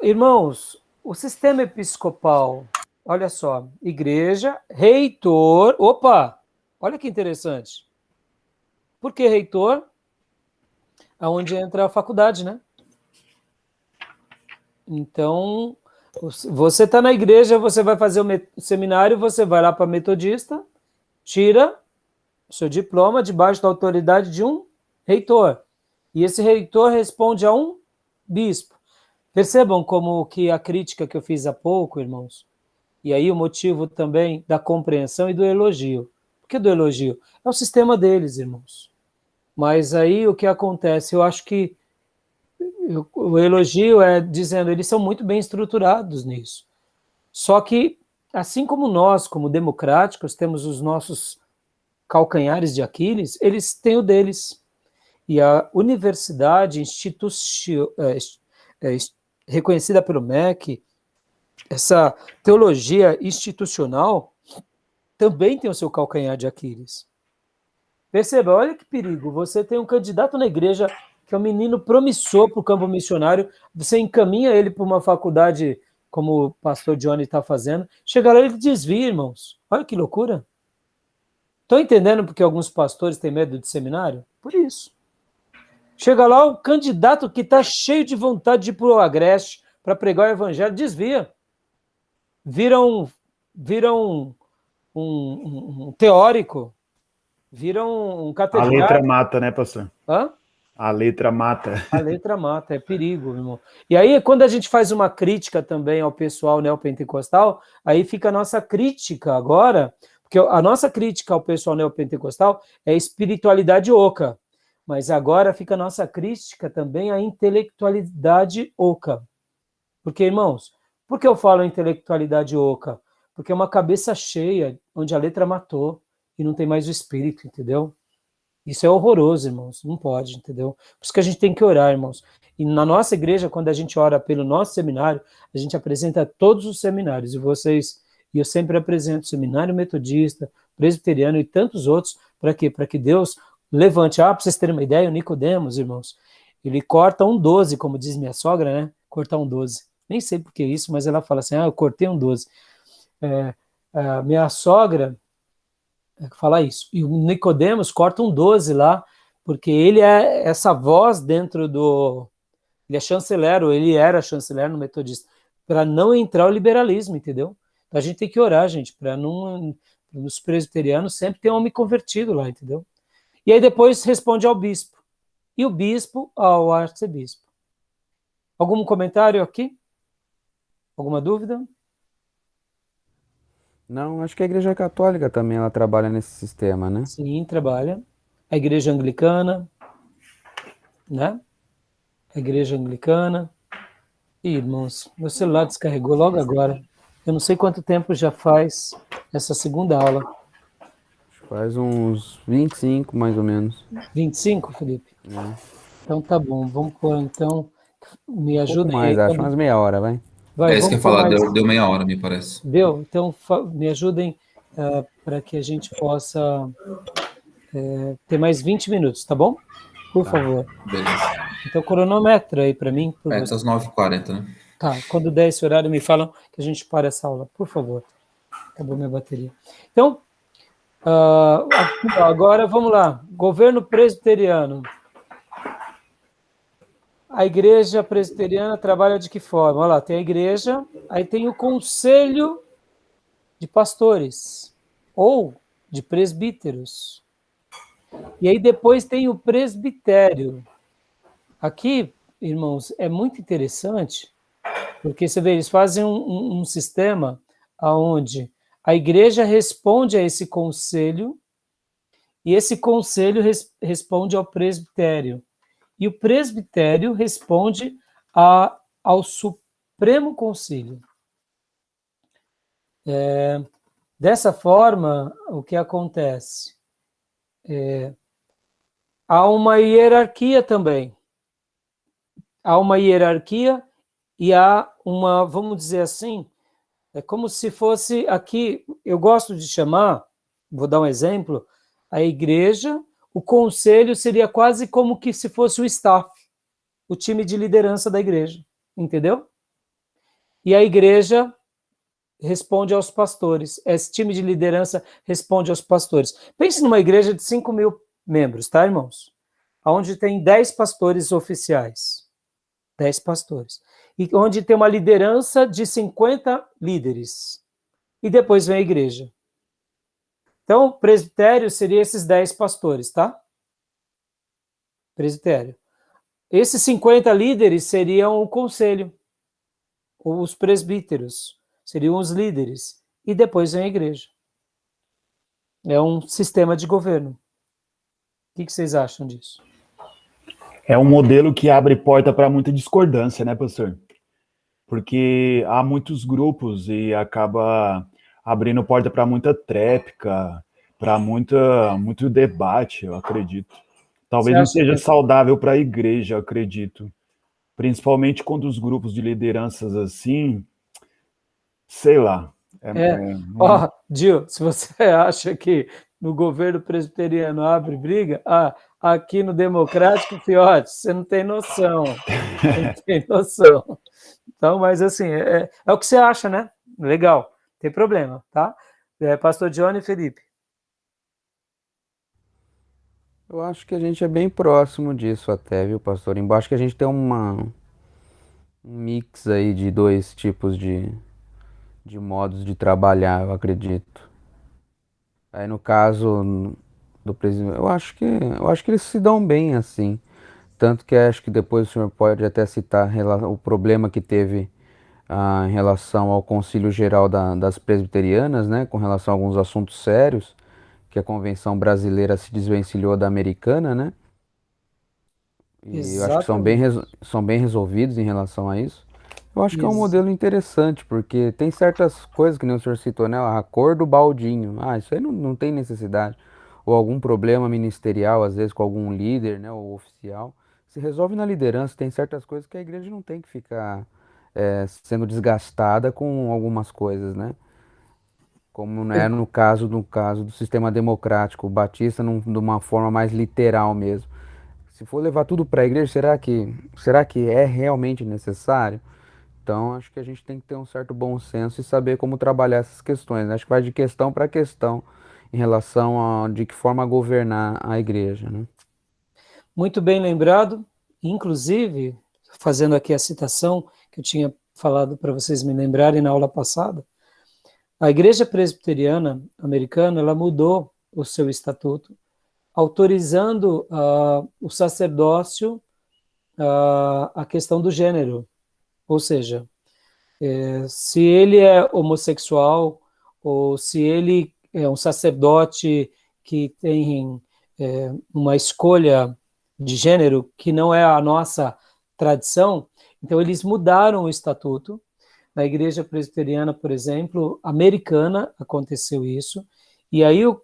Irmãos, o sistema episcopal, olha só, igreja, reitor, olha que interessante. Por que reitor? Aonde entra a faculdade, né? Então, você está na igreja, você vai fazer o seminário, você vai lá para metodista, tira o seu diploma debaixo da autoridade de um reitor. E esse reitor responde a um bispo. Percebam como que a crítica que eu fiz há pouco, irmãos, e aí o motivo também da compreensão e do elogio. Por que do elogio? É o sistema deles, irmãos. Mas aí o que acontece? Eu acho que o elogio é dizendo, eles são muito bem estruturados nisso. Só que, assim como nós, como democráticos, temos os nossos calcanhares de Aquiles, eles têm o deles. E a universidade reconhecida pelo MEC, essa teologia institucional, também tem o seu calcanhar de Aquiles. Perceba, olha que perigo, você tem um candidato na igreja que é um menino promissor para o campo missionário, você encaminha ele para uma faculdade, como o pastor Johnny está fazendo, chega lá e ele desvia, irmãos. Olha que loucura. Estão entendendo porque alguns pastores têm medo de seminário? Por isso. Chega lá, o candidato que está cheio de vontade de ir para o Agreste para pregar o evangelho, desvia. Vira um teórico, vira um A catedrático. letra mata, né, pastor? Hã? A letra mata. A letra mata, é perigo, meu irmão. E aí, quando a gente faz uma crítica também ao pessoal neopentecostal, aí fica a nossa crítica agora, porque a nossa crítica ao pessoal neopentecostal é espiritualidade oca, mas agora fica a nossa crítica também à intelectualidade oca. Porque, irmãos, por que eu falo intelectualidade oca? Porque é uma cabeça cheia, onde a letra matou e não tem mais o espírito, entendeu? Isso é horroroso, irmãos, não pode, entendeu? Por isso que a gente tem que orar, irmãos. E na nossa igreja, quando a gente ora pelo nosso seminário, a gente apresenta todos os seminários, e eu sempre apresento seminário metodista, presbiteriano e tantos outros, para quê? Para que Deus levante, para vocês terem uma ideia, o Nicodemos, irmãos, ele corta um 12, como diz minha sogra, né? Cortar um 12. Nem sei por que isso, mas ela fala assim, eu cortei um 12. Minha sogra falar isso. E o Nicodemos corta um 12 lá, porque ele é essa voz dentro do... Ele é chanceler, ou ele era chanceler no metodista, para não entrar o liberalismo, entendeu? Então a gente tem que orar, gente, para não... Nos presbiterianos sempre tem um homem convertido lá, entendeu? E aí depois responde ao bispo. E o bispo ao arcebispo. Algum comentário aqui? Alguma dúvida? Não, acho que a Igreja Católica também ela trabalha nesse sistema, né? Sim, trabalha. A igreja anglicana, né? A igreja anglicana. Ih, irmãos, meu celular descarregou logo agora. Eu não sei quanto tempo já faz essa segunda aula. Faz uns 25, mais ou menos. 25, Felipe? É. Então tá bom, vamos pôr então. Me Um pouco ajudem aí. mais, acho, umas meia hora, vai. Vai, É isso que eu vamos ia pôr falar, mais. deu meia hora, me parece. Deu? Então me ajudem para que a gente possa ter mais 20 minutos, tá bom? Por favor. Beleza. Então cronometra aí para mim, por você. Às 9h40, né? Tá, quando der esse horário, me falam que a gente para essa aula, por favor. Acabou minha bateria. Então, agora vamos lá. Governo presbiteriano. A igreja presbiteriana trabalha de que forma? Olha lá, tem a igreja, aí tem o conselho de pastores, ou de presbíteros. E aí depois tem o presbitério. Aqui, irmãos, é muito interessante, porque você vê, eles fazem um sistema onde a igreja responde a esse conselho, e esse conselho responde ao presbitério. E o presbitério responde ao Supremo Concílio. Dessa forma, o que acontece? Há uma hierarquia também. Há uma hierarquia e há uma, vamos dizer assim, é como se fosse aqui, eu gosto de chamar, vou dar um exemplo, a igreja, o conselho seria quase como que se fosse o staff, o time de liderança da igreja, entendeu? E a igreja responde aos pastores, esse time de liderança responde aos pastores. Pense numa igreja de 5.000 membros, tá, irmãos? Onde tem 10 pastores oficiais, 10 pastores, e onde tem uma liderança de 50 líderes, e depois vem a igreja. Então, o presbitério seria esses 10 pastores, tá? Presbitério. Esses 50 líderes seriam o conselho. os presbíteros, seriam os líderes, e depois vem a igreja. É um sistema de governo. O que vocês acham disso? É um modelo que abre porta para muita discordância, né, pastor? Porque há muitos grupos e acaba abrindo porta para muita tréplica, para muito debate, eu acredito. Você Talvez não acha seja que... saudável para a igreja, eu acredito. Principalmente quando os grupos de lideranças assim, sei lá. Gil, se você acha que no governo presbiteriano abre briga, aqui no democrático, fiote, você não tem noção. Não tem noção. Então, mas assim, é o que você acha, né? Legal, tem problema, tá? Pastor Johnny e Felipe. Eu acho que a gente é bem próximo disso até, viu, pastor? Embora acho que a gente tem um mix aí de dois tipos de modos de trabalhar, eu acredito. Aí no caso do presidente, eu acho que eles se dão bem assim. Tanto que acho que depois o senhor pode até citar o problema que teve em relação ao Concílio Geral das Presbiterianas, né, com relação a alguns assuntos sérios, que a Convenção Brasileira se desvencilhou da americana, né? E eu acho que Exatamente. são bem resolvidos em relação a isso. Eu acho que é um Isso. modelo interessante, porque tem certas coisas que nem o senhor citou, né? A cor do baldinho. Isso aí não tem necessidade. Ou algum problema ministerial, às vezes com algum líder, né? Ou oficial. Se resolve na liderança. Tem certas coisas que a igreja não tem que ficar sendo desgastada com algumas coisas, né? Como é no caso do sistema democrático, o batista de uma forma mais literal mesmo. Se for levar tudo para a igreja, será que é realmente necessário? Então, acho que a gente tem que ter um certo bom senso e saber como trabalhar essas questões, né? Acho que vai de questão para questão em relação a de que forma governar a igreja, né? Muito bem lembrado. Inclusive, fazendo aqui a citação que eu tinha falado para vocês me lembrarem na aula passada, a Igreja Presbiteriana Americana, ela mudou o seu estatuto, autorizando o sacerdócio, a questão do gênero. Ou seja, se ele é homossexual ou se ele é um sacerdote que tem uma escolha de gênero que não é a nossa tradição, então eles mudaram o estatuto. Na Igreja Presbiteriana, por exemplo, americana, aconteceu isso, e aí o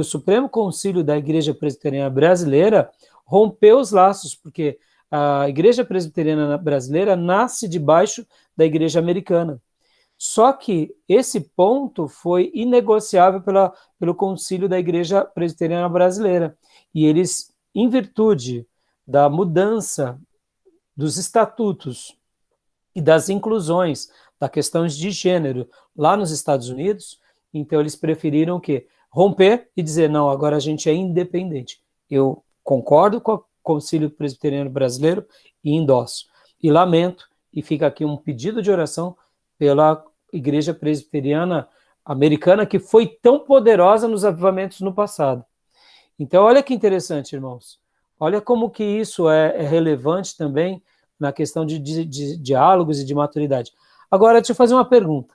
Supremo Concílio da Igreja Presbiteriana Brasileira rompeu os laços, porque a Igreja Presbiteriana Brasileira nasce debaixo da Igreja Americana. Só que esse ponto foi inegociável pelo Concílio da Igreja Presbiteriana Brasileira. E eles, em virtude da mudança dos estatutos e das inclusões, da questões de gênero lá nos Estados Unidos, então eles preferiram o quê? Romper e dizer, não, agora a gente é independente. Eu concordo com o Concílio Presbiteriano Brasileiro e endosso. E lamento, e fica aqui um pedido de oração pela Igreja Presbiteriana Americana, que foi tão poderosa nos avivamentos no passado. Então, olha que interessante, irmãos. Olha como que isso é relevante também na questão de diálogos e de maturidade. Agora, deixa eu fazer uma pergunta,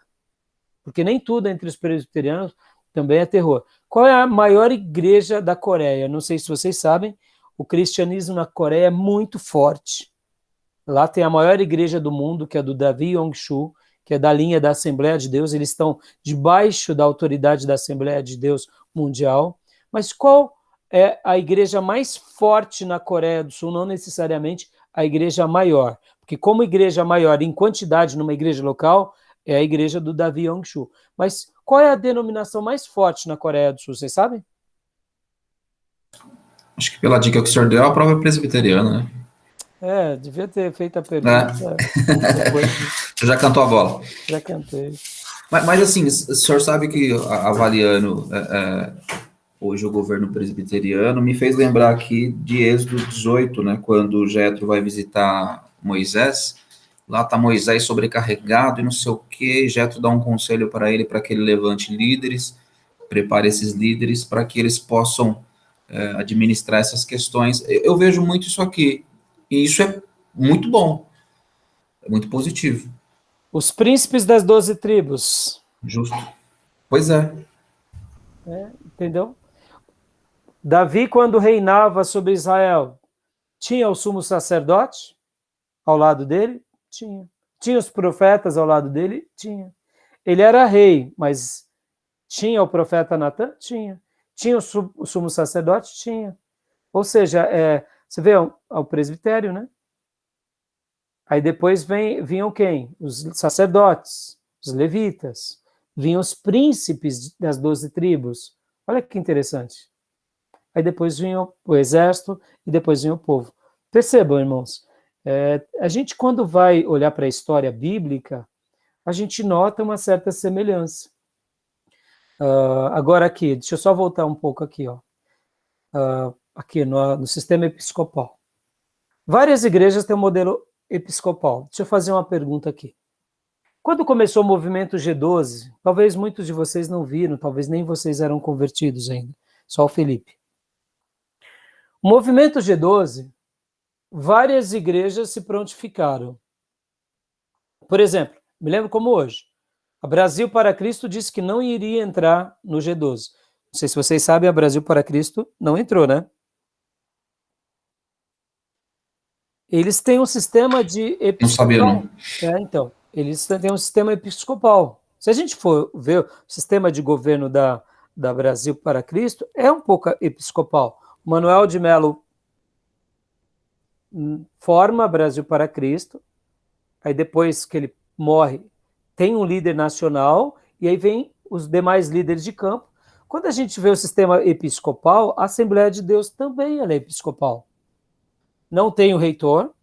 porque nem tudo entre os presbiterianos também é terror. Qual é a maior igreja da Coreia? Não sei se vocês sabem, o cristianismo na Coreia é muito forte. Lá tem a maior igreja do mundo, que é do Davi Yong-Soo, que é da linha da Assembleia de Deus. Eles estão debaixo da autoridade da Assembleia de Deus Mundial. Mas qual é a igreja mais forte na Coreia do Sul? Não necessariamente a igreja maior, porque como igreja maior em quantidade numa igreja local, é a igreja do Davi Yong-Soo. Mas qual é a denominação mais forte na Coreia do Sul, vocês sabem? Acho que pela dica que o senhor deu, a prova é presbiteriana, Devia ter feito a né? pergunta depois. Você já cantou a bola. Já cantei. Mas assim, o senhor sabe que avaliando hoje o governo presbiteriano me fez lembrar aqui de Êxodo 18, né? Quando Jetro vai visitar Moisés, lá está Moisés sobrecarregado e não sei o que, Jetro dá um conselho para ele, para que ele levante líderes, prepare esses líderes para que eles possam administrar essas questões. Eu vejo muito isso aqui, e isso é muito bom, é muito positivo. Os príncipes das 12 tribos. Justo. Pois é. Entendeu? Davi, quando reinava sobre Israel, tinha o sumo sacerdote ao lado dele? Tinha. Tinha os profetas ao lado dele? Tinha. Ele era rei, mas tinha o profeta Natan? Tinha. Tinha o sumo sacerdote? Tinha. Ou seja, você vê o presbitério, né? Aí depois vinham quem? Os sacerdotes, os levitas, vinham os príncipes das 12 tribos. Olha que interessante. Aí depois vinha o exército e depois vinha o povo. Percebam, irmãos, a gente quando vai olhar para a história bíblica, a gente nota uma certa semelhança. Agora aqui, deixa eu só voltar um pouco aqui, ó. Aqui no sistema episcopal. Várias igrejas têm um modelo episcopal. Deixa eu fazer uma pergunta aqui. Quando começou o movimento G12, talvez muitos de vocês não viram, talvez nem vocês eram convertidos ainda, só o Felipe. O movimento G12, várias igrejas se prontificaram. Por exemplo, me lembro como hoje, a Brasil para Cristo disse que não iria entrar no G12. Não sei se vocês sabem, a Brasil para Cristo não entrou, né? Eles têm um sistema de episcopal. Não sabia, não. Então, eles têm um sistema episcopal. Se a gente for ver o sistema de governo da Brasil para Cristo, é um pouco episcopal. Manuel de Mello forma Brasil para Cristo, aí depois que ele morre, tem um líder nacional, e aí vem os demais líderes de campo. Quando a gente vê o sistema episcopal, a Assembleia de Deus também ela é episcopal. Não tem o reitor,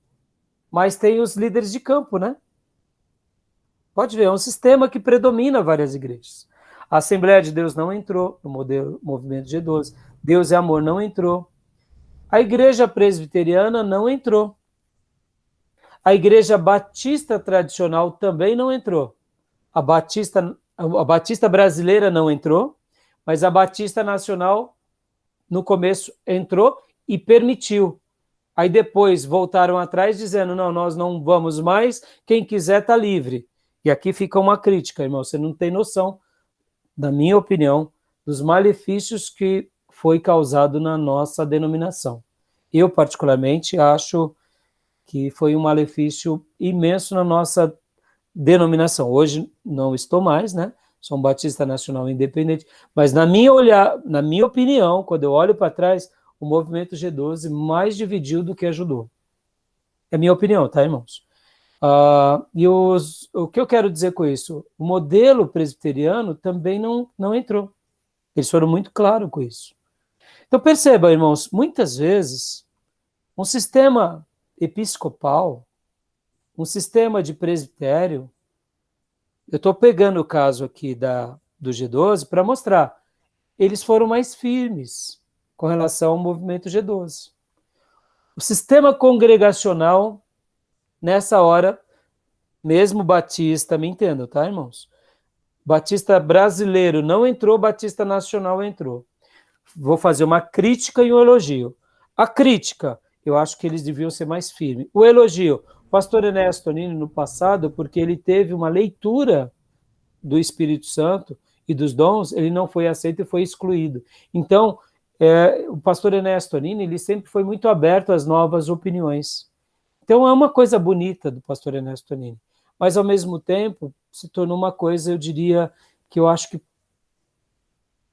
mas tem os líderes de campo, né? Pode ver, é um sistema que predomina várias igrejas. A Assembleia de Deus não entrou no movimento G12. Deus é Amor não entrou. A Igreja Presbiteriana não entrou. A Igreja Batista Tradicional também não entrou. A Batista Brasileira não entrou, mas a Batista Nacional, no começo, entrou e permitiu. Aí depois voltaram atrás dizendo, não, nós não vamos mais, quem quiser está livre. E aqui fica uma crítica, irmão, você não tem noção, na minha opinião, dos malefícios que foi causado na nossa denominação. Eu, particularmente, acho que foi um malefício imenso na nossa denominação. Hoje não estou mais, né? Sou um batista nacional independente, mas na minha opinião, quando eu olho para trás, o movimento G12 mais dividiu do que ajudou. É minha opinião, tá, irmãos? O que eu quero dizer com isso? O modelo presbiteriano também não entrou. Eles foram muito claros com isso. Então perceba, irmãos, muitas vezes um sistema episcopal, um sistema de presbitério, eu estou pegando o caso aqui do G12 para mostrar, eles foram mais firmes com relação ao movimento G12. O sistema congregacional, nessa hora, mesmo Batista, me entendam, tá, irmãos? Batista brasileiro não entrou, Batista nacional entrou. Vou fazer uma crítica e um elogio. A crítica, eu acho que eles deviam ser mais firmes. O elogio, o pastor Ernesto Nini, no passado, porque ele teve uma leitura do Espírito Santo e dos dons, ele não foi aceito e foi excluído. Então, o pastor Ernesto Nini, ele sempre foi muito aberto às novas opiniões. Então, é uma coisa bonita do pastor Ernesto Nini. Mas, ao mesmo tempo, se tornou uma coisa, eu diria, que eu acho que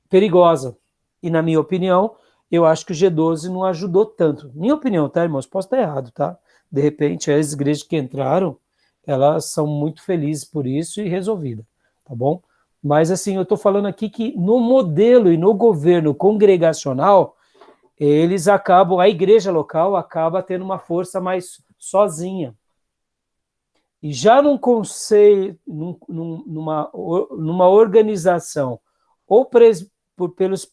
perigosa. E, na minha opinião, eu acho que o G12 não ajudou tanto. Minha opinião, tá, irmãos? Posso estar errado, tá? De repente, as igrejas que entraram, elas são muito felizes por isso e resolvidas, tá bom? Mas, assim, eu estou falando aqui que no modelo e no governo congregacional, a igreja local acaba tendo uma força mais sozinha. E já num conselho, numa organização, ou pelos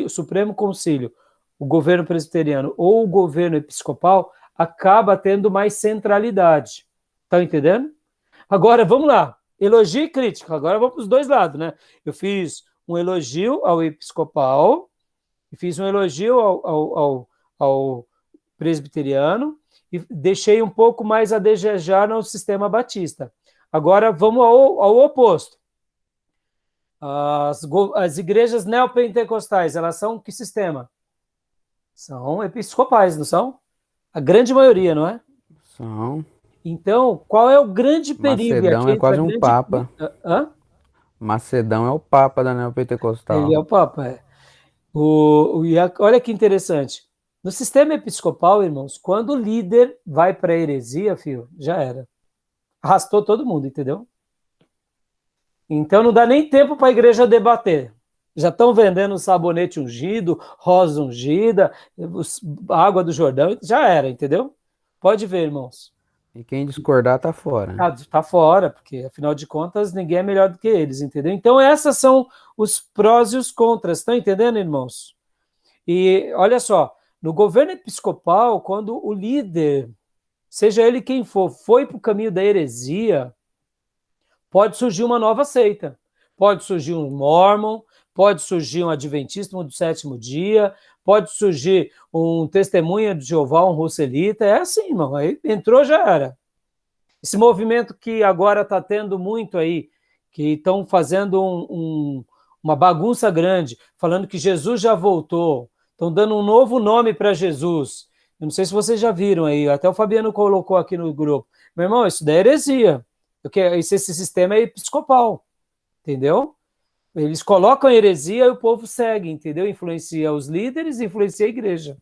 Supremo Concílio, o governo presbiteriano ou o governo episcopal, acaba tendo mais centralidade. Tá entendendo? Agora, vamos lá. Elogio e crítica. Agora vamos para os dois lados, né? Eu fiz um elogio ao episcopal, e fiz um elogio ao presbiteriano, e deixei um pouco mais a desejar no sistema batista. Agora vamos ao oposto. As igrejas neopentecostais, elas são que sistema? São episcopais, não são? A grande maioria, não é? São. Então, qual é o grande perigo? E Macedão aqui é entra a quase um grande... papa. Hã? Macedão é o papa da Ele neopentecostal. é o papa, é. Olha que interessante. No sistema episcopal, irmãos, quando o líder vai para a heresia, filho, já era. Arrastou todo mundo, entendeu? Então não dá nem tempo para a igreja debater. Já estão vendendo sabonete ungido, rosa ungida, água do Jordão, já era, entendeu? Pode ver, irmãos. E quem discordar tá fora. Tá fora, porque afinal de contas ninguém é melhor do que eles, entendeu? Então essas são os prós e os contras, estão entendendo, irmãos? E olha só, no governo episcopal, quando o líder, seja ele quem for, foi para o caminho da heresia, pode surgir uma nova seita. Pode surgir um Mormon, pode surgir um Adventista do sétimo dia, pode surgir um Testemunha de Jeová, um Russelita. É assim, irmão. Aí entrou, já era. Esse movimento que agora está tendo muito aí, que estão fazendo uma bagunça grande, falando que Jesus já voltou, estão dando um novo nome para Jesus. Eu não sei se vocês já viram aí, até o Fabiano colocou aqui no grupo. Meu irmão, isso daí é heresia. Porque esse sistema é episcopal, entendeu? Eles colocam a heresia e o povo segue, entendeu? Influencia os líderes, influencia a igreja.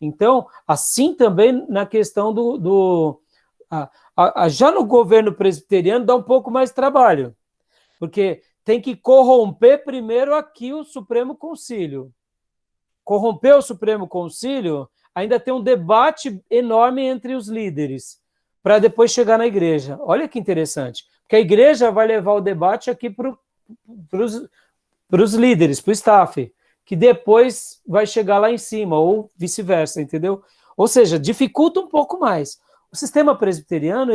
Então, assim também na questão já no governo presbiteriano dá um pouco mais de trabalho, porque tem que corromper primeiro aqui o Supremo Concílio. Corromper o Supremo Concílio, ainda tem um debate enorme entre os líderes, para depois chegar na igreja. Olha que interessante, porque a igreja vai levar o debate aqui para os líderes, para o staff, que depois vai chegar lá em cima, ou vice-versa, entendeu? Ou seja, dificulta um pouco mais. O sistema presbiteriano,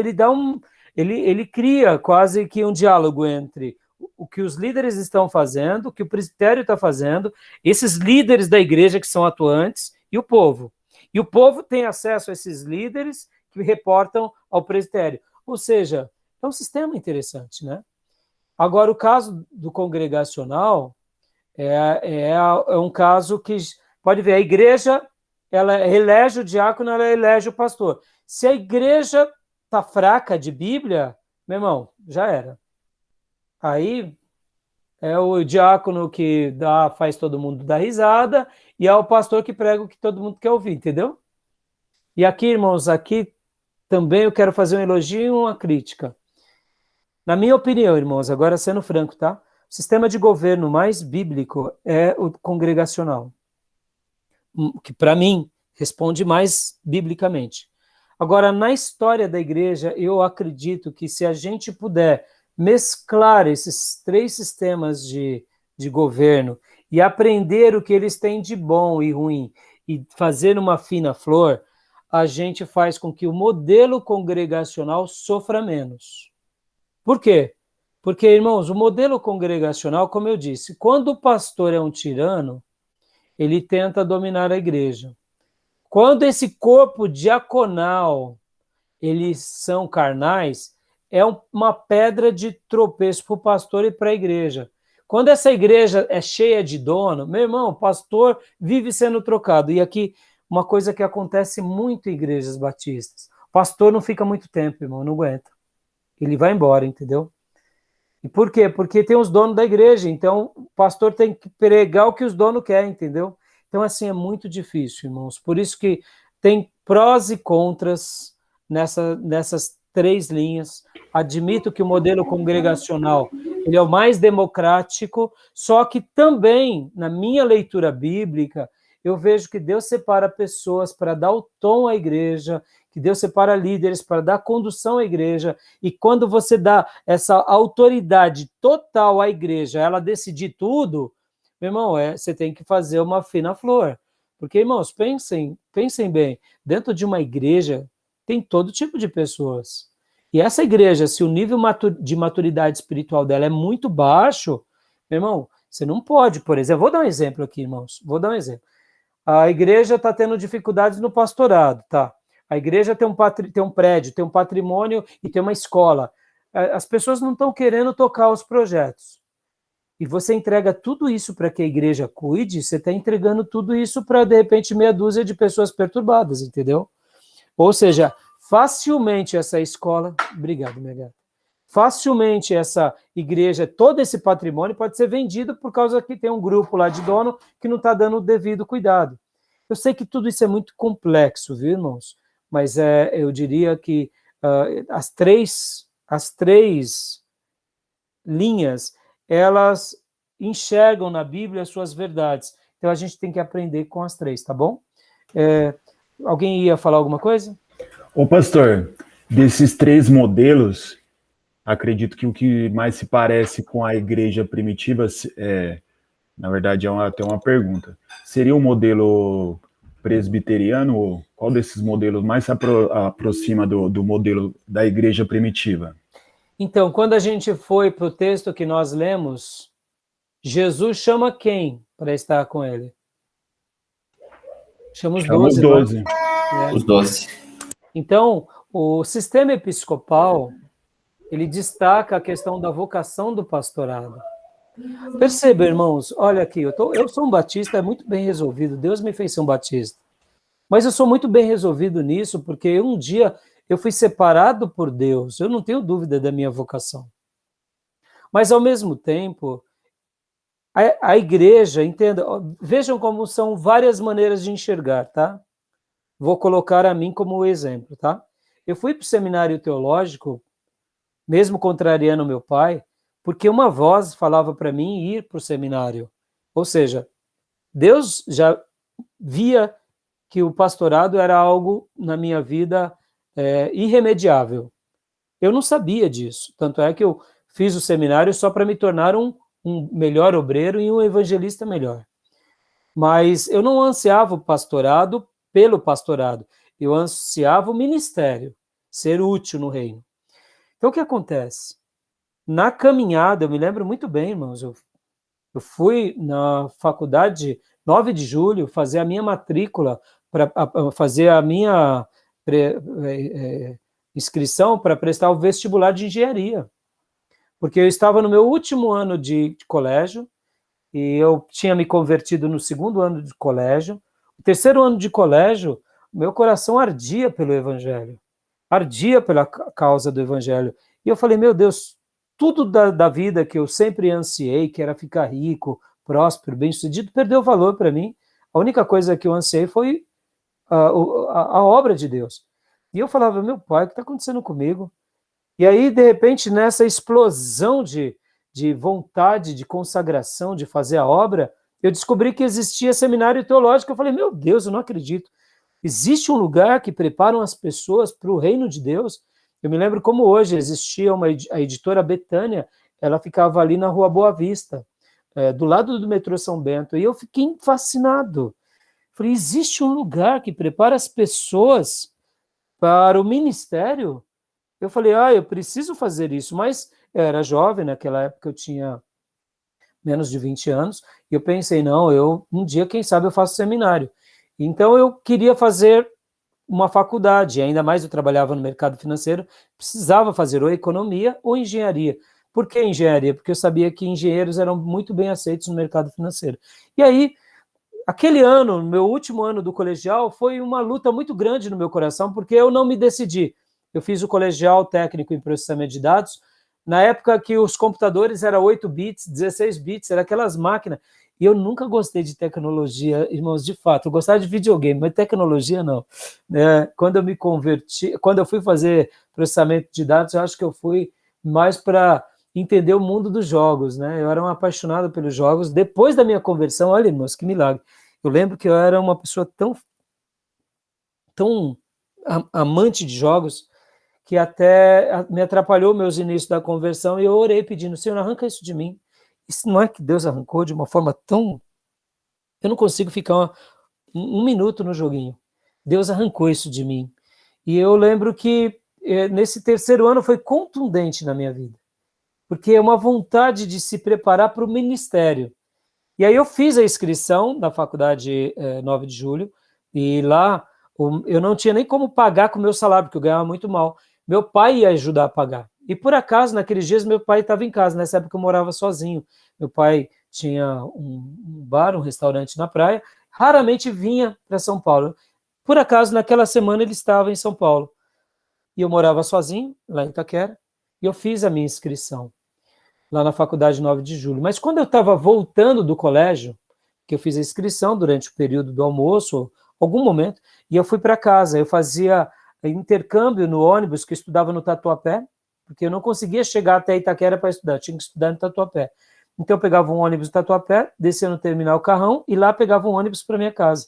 ele cria quase que um diálogo entre o que os líderes estão fazendo, o que o presbitério está fazendo, esses líderes da igreja que são atuantes, e o povo. E o povo tem acesso a esses líderes que reportam ao presbitério. Ou seja, é um sistema interessante, né? Agora, o caso do congregacional é um caso que, pode ver, a igreja, ela elege o diácono, ela elege o pastor. Se a igreja está fraca de Bíblia, meu irmão, já era. Aí é o diácono que faz todo mundo dar risada e é o pastor que prega o que todo mundo quer ouvir, entendeu? E aqui, irmãos, aqui também eu quero fazer um elogio e uma crítica. Na minha opinião, irmãos, agora sendo franco, tá? O sistema de governo mais bíblico é o congregacional, que para mim responde mais biblicamente. Agora, na história da igreja, eu acredito que se a gente puder mesclar esses três sistemas de governo e aprender o que eles têm de bom e ruim e fazer uma fina flor, a gente faz com que o modelo congregacional sofra menos. Por quê? Porque, irmãos, o modelo congregacional, como eu disse, quando o pastor é um tirano, ele tenta dominar a igreja. Quando esse corpo diaconal, eles são carnais, é uma pedra de tropeço para o pastor e para a igreja. Quando essa igreja é cheia de dono, meu irmão, o pastor vive sendo trocado. E aqui, uma coisa que acontece muito em igrejas batistas. O pastor não fica muito tempo, irmão, não aguenta. Ele vai embora, entendeu? E por quê? Porque tem os donos da igreja, então o pastor tem que pregar o que os donos querem, entendeu? Então, assim, é muito difícil, irmãos. Por isso que tem prós e contras nessas três linhas. Admito que o modelo congregacional ele é o mais democrático, só que também, na minha leitura bíblica, eu vejo que Deus separa pessoas para dar o tom à igreja, que Deus separa líderes para dar condução à igreja, e quando você dá essa autoridade total à igreja, ela decidir tudo, meu irmão, você tem que fazer uma fina flor. Porque, irmãos, pensem bem, dentro de uma igreja tem todo tipo de pessoas. E essa igreja, se o nível de maturidade espiritual dela é muito baixo, meu irmão, você não pode, por exemplo, vou dar um exemplo aqui, irmãos, A igreja está tendo dificuldades no pastorado, tá? A igreja tem um prédio, tem um patrimônio e tem uma escola. as pessoas não estão querendo tocar os projetos. E você entrega tudo isso para que a igreja cuide, você está entregando tudo isso para, de repente, meia dúzia de pessoas perturbadas, entendeu? Ou seja, facilmente essa escola... Obrigado, minha gata. Facilmente essa igreja, todo esse patrimônio pode ser vendido por causa que tem um grupo lá de dono que não está dando o devido cuidado. Eu sei que tudo isso é muito complexo, viu, irmãos? Mas eu diria que as três linhas, elas enxergam na Bíblia as suas verdades. Então a gente tem que aprender com as três, tá bom? Alguém ia falar alguma coisa? Ô pastor, desses 3 modelos, acredito que o que mais se parece com a igreja primitiva, na verdade é até uma pergunta, seria o modelo presbiteriano, ou qual desses modelos mais se aproxima do modelo da igreja primitiva? Então, quando a gente foi para o texto que nós lemos, Jesus chama quem para estar com ele? Chama os 12. 12. Os 12. Então, o sistema episcopal, ele destaca a questão da vocação do pastorado. Perceba, irmãos, olha aqui, eu sou um batista muito bem resolvido, Deus me fez ser um batista. Mas eu sou muito bem resolvido nisso, porque um dia eu fui separado por Deus, eu não tenho dúvida da minha vocação. Mas, ao mesmo tempo, a igreja, entenda, vejam como são várias maneiras de enxergar, tá? Vou colocar a mim como exemplo, tá? Eu fui para o seminário teológico, mesmo contrariando meu pai, porque uma voz falava para mim ir para o seminário. Ou seja, Deus já via que o pastorado era algo na minha vida irremediável. Eu não sabia disso, tanto é que eu fiz o seminário só para me tornar um melhor obreiro e um evangelista melhor. Mas eu não ansiava o pastorado pelo pastorado, eu ansiava o ministério, ser útil no reino. Então o que acontece? Na caminhada, eu me lembro muito bem, irmãos, eu fui na faculdade 9 de julho fazer a minha matrícula, para fazer a minha inscrição para prestar o vestibular de engenharia. Porque eu estava no meu último ano de colégio, e eu tinha me convertido no 2º ano de colégio. O 3º ano de colégio, meu coração ardia pelo evangelho, ardia pela causa do evangelho. E eu falei, meu Deus, tudo da vida que eu sempre ansiei, que era ficar rico, próspero, bem-sucedido, perdeu valor para mim. A única coisa que eu ansiei foi a obra de Deus. E eu falava, meu pai, o que está acontecendo comigo? E aí, de repente, nessa explosão de vontade, de consagração, de fazer a obra, eu descobri que existia seminário teológico. Eu falei, meu Deus, eu não acredito. Existe um lugar que preparam as pessoas para o reino de Deus? Eu me lembro como hoje existia a editora Betânia, ela ficava ali na Rua Boa Vista, do lado do metrô São Bento, e eu fiquei fascinado. Falei, existe um lugar que prepara as pessoas para o ministério? Eu falei, eu preciso fazer isso, mas eu era jovem, naquela época eu tinha menos de 20 anos, e eu pensei, não, um dia, quem sabe, eu faço seminário. Então eu queria fazer uma faculdade, ainda mais eu trabalhava no mercado financeiro, precisava fazer ou economia ou engenharia. Por que engenharia? Porque eu sabia que engenheiros eram muito bem aceitos no mercado financeiro. E aí, aquele ano, meu último ano do colegial, foi uma luta muito grande no meu coração, porque eu não me decidi. Eu fiz o colegial técnico em processamento de dados, na época que os computadores eram 8 bits, 16 bits, eram aquelas máquinas, e eu nunca gostei de tecnologia, irmãos, de fato, eu gostava de videogame, mas tecnologia não. Quando eu me converti, quando eu fui fazer processamento de dados, eu acho que eu fui mais para entender o mundo dos jogos, né? Eu era um apaixonado pelos jogos. Depois da minha conversão, olha, irmãos, que milagre. Eu lembro que eu era uma pessoa tão amante de jogos, que até me atrapalhou meus inícios da conversão, e eu orei pedindo, Senhor, arranca isso de mim. Isso não é que Deus arrancou de uma forma tão... Eu não consigo ficar um minuto no joguinho. Deus arrancou isso de mim. E eu lembro que nesse 3º ano foi contundente na minha vida, porque é uma vontade de se preparar para o ministério. E aí eu fiz a inscrição na faculdade 9 de julho, e lá eu não tinha nem como pagar com o meu salário, porque eu ganhava muito mal. Meu pai ia ajudar a pagar. E por acaso, naqueles dias, meu pai estava em casa. Nessa época eu morava sozinho. Meu pai tinha um bar, um restaurante na praia. Raramente vinha para São Paulo. Por acaso, naquela semana ele estava em São Paulo. E eu morava sozinho, lá em Itaquera. E eu fiz a minha inscrição lá na Faculdade 9 de Julho. Mas quando eu estava voltando do colégio, que eu fiz a inscrição durante o período do almoço, algum momento, e eu fui para casa. Eu fazia intercâmbio no ônibus, que eu estudava no Tatuapé, porque eu não conseguia chegar até Itaquera para estudar, eu tinha que estudar no Tatuapé. Então eu pegava um ônibus no Tatuapé, descia no terminal Carrão, e lá pegava um ônibus para minha casa.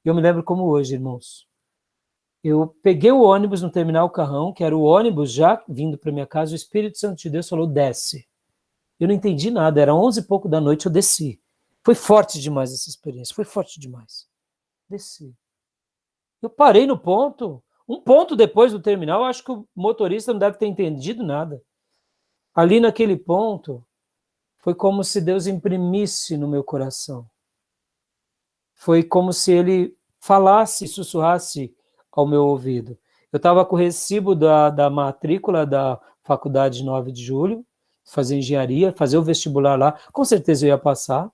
Eu me lembro como hoje, irmãos. Eu peguei o ônibus no terminal Carrão, que era o ônibus já vindo para minha casa, o Espírito Santo de Deus falou, desce. Eu não entendi nada, era 11 e pouco da noite, eu desci. Foi forte demais essa experiência, foi forte demais. Desci. Eu parei no ponto, um ponto depois do terminal, eu acho que o motorista não deve ter entendido nada. Ali naquele ponto, foi como se Deus imprimisse no meu coração. Foi como se ele falasse, sussurrasse ao meu ouvido. Eu estava com o recibo da matrícula da Faculdade 9 de Julho, fazer engenharia, fazer o vestibular lá, com certeza eu ia passar,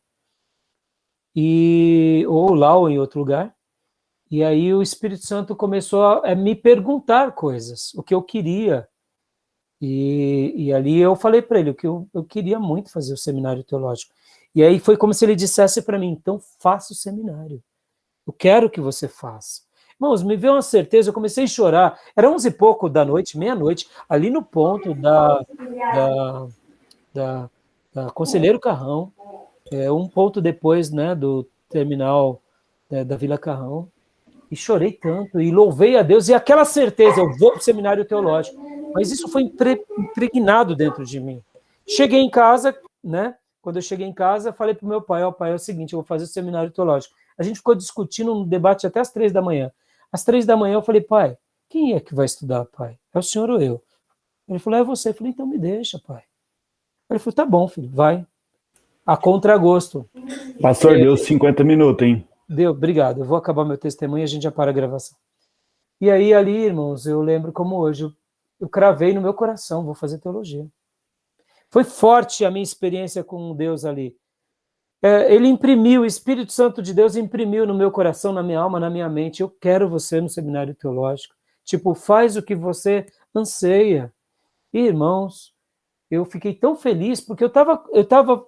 ou lá ou em outro lugar. E aí o Espírito Santo começou a me perguntar coisas, o que eu queria. E ali eu falei para ele que eu queria muito fazer o seminário teológico. E aí foi como se ele dissesse para mim, então faça o seminário. Eu quero que você faça. Irmãos, me veio uma certeza, eu comecei a chorar. Era 11 e pouco da noite, meia-noite, ali no ponto da Conselheiro Carrão, um ponto depois, né, do terminal da Vila Carrão. E chorei tanto, e louvei a Deus, e aquela certeza, eu vou para o seminário teológico. Mas isso foi impregnado dentro de mim. Cheguei em casa, né? Quando eu cheguei em casa, falei para o meu pai, pai, é o seguinte, eu vou fazer o seminário teológico. A gente ficou discutindo um debate até às 3 da manhã. Às 3 da manhã eu falei, pai, quem é que vai estudar, pai? É o senhor ou eu? Ele falou, é você. Eu falei, então me deixa, pai. Ele falou, tá bom, filho, vai. A contragosto. Pastor, deu 50 minutos, hein? Deu, obrigado. Eu vou acabar meu testemunho e a gente já para a gravação. E aí, ali, irmãos, eu lembro como hoje, eu cravei no meu coração, vou fazer teologia. Foi forte a minha experiência com Deus ali. Ele imprimiu, o Espírito Santo de Deus imprimiu no meu coração, na minha alma, na minha mente, eu quero você no seminário teológico. Tipo, faz o que você anseia. E, irmãos, eu fiquei tão feliz, porque eu estava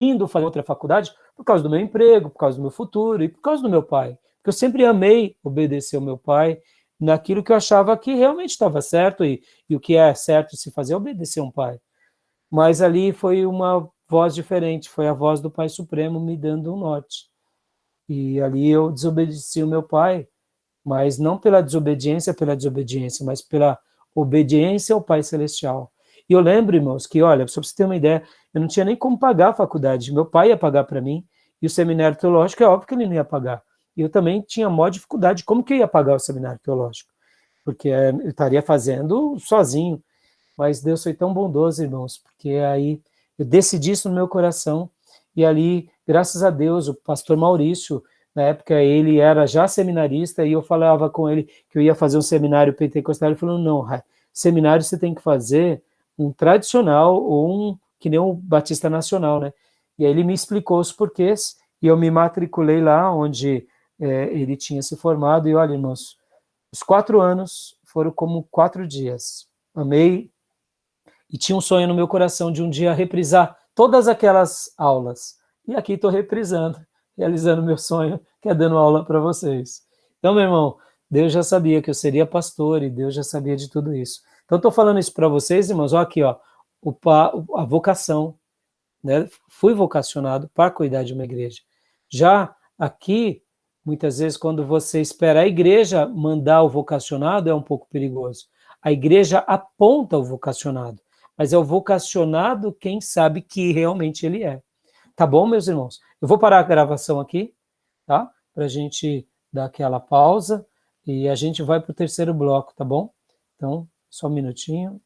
indo fazer outra faculdade por causa do meu emprego, por causa do meu futuro e por causa do meu pai. Porque eu sempre amei obedecer ao meu pai naquilo que eu achava que realmente estava certo e o que é certo se fazer é obedecer a um pai. Mas ali foi uma voz diferente, foi a voz do Pai Supremo me dando um norte. E ali eu desobedeci o meu pai, mas não pela desobediência, mas pela obediência ao Pai Celestial. E eu lembro, irmãos, que, olha, só para você ter uma ideia, eu não tinha nem como pagar a faculdade, meu pai ia pagar para mim, e o seminário teológico é óbvio que ele não ia pagar. E eu também tinha maior dificuldade, como que eu ia pagar o seminário teológico? Porque eu estaria fazendo sozinho. Mas Deus foi tão bondoso, irmãos, porque aí eu decidi isso no meu coração, e ali, graças a Deus, o pastor Maurício, na época ele era já seminarista, e eu falava com ele que eu ia fazer um seminário pentecostal, ele falou, não, seminário você tem que fazer um tradicional, ou um que nem o Batista Nacional, né? E aí ele me explicou os porquês, e eu me matriculei lá, onde ele tinha se formado, e olha, irmãos, os 4 anos foram como 4 dias. Amei, e tinha um sonho no meu coração de um dia reprisar todas aquelas aulas. E aqui estou reprisando, realizando meu sonho, que é dando aula para vocês. Então, meu irmão, Deus já sabia que eu seria pastor e Deus já sabia de tudo isso. Então, estou falando isso para vocês, irmãos. Olha aqui, ó, a vocação, né? Fui vocacionado para cuidar de uma igreja. Já aqui, muitas vezes, quando você espera a igreja mandar o vocacionado, é um pouco perigoso. A igreja aponta o vocacionado, mas é o vocacionado quem sabe que realmente ele é. Tá bom, meus irmãos? Eu vou parar a gravação aqui, tá? Para a gente dar aquela pausa e a gente vai para o terceiro bloco, tá bom? Então, só um minutinho.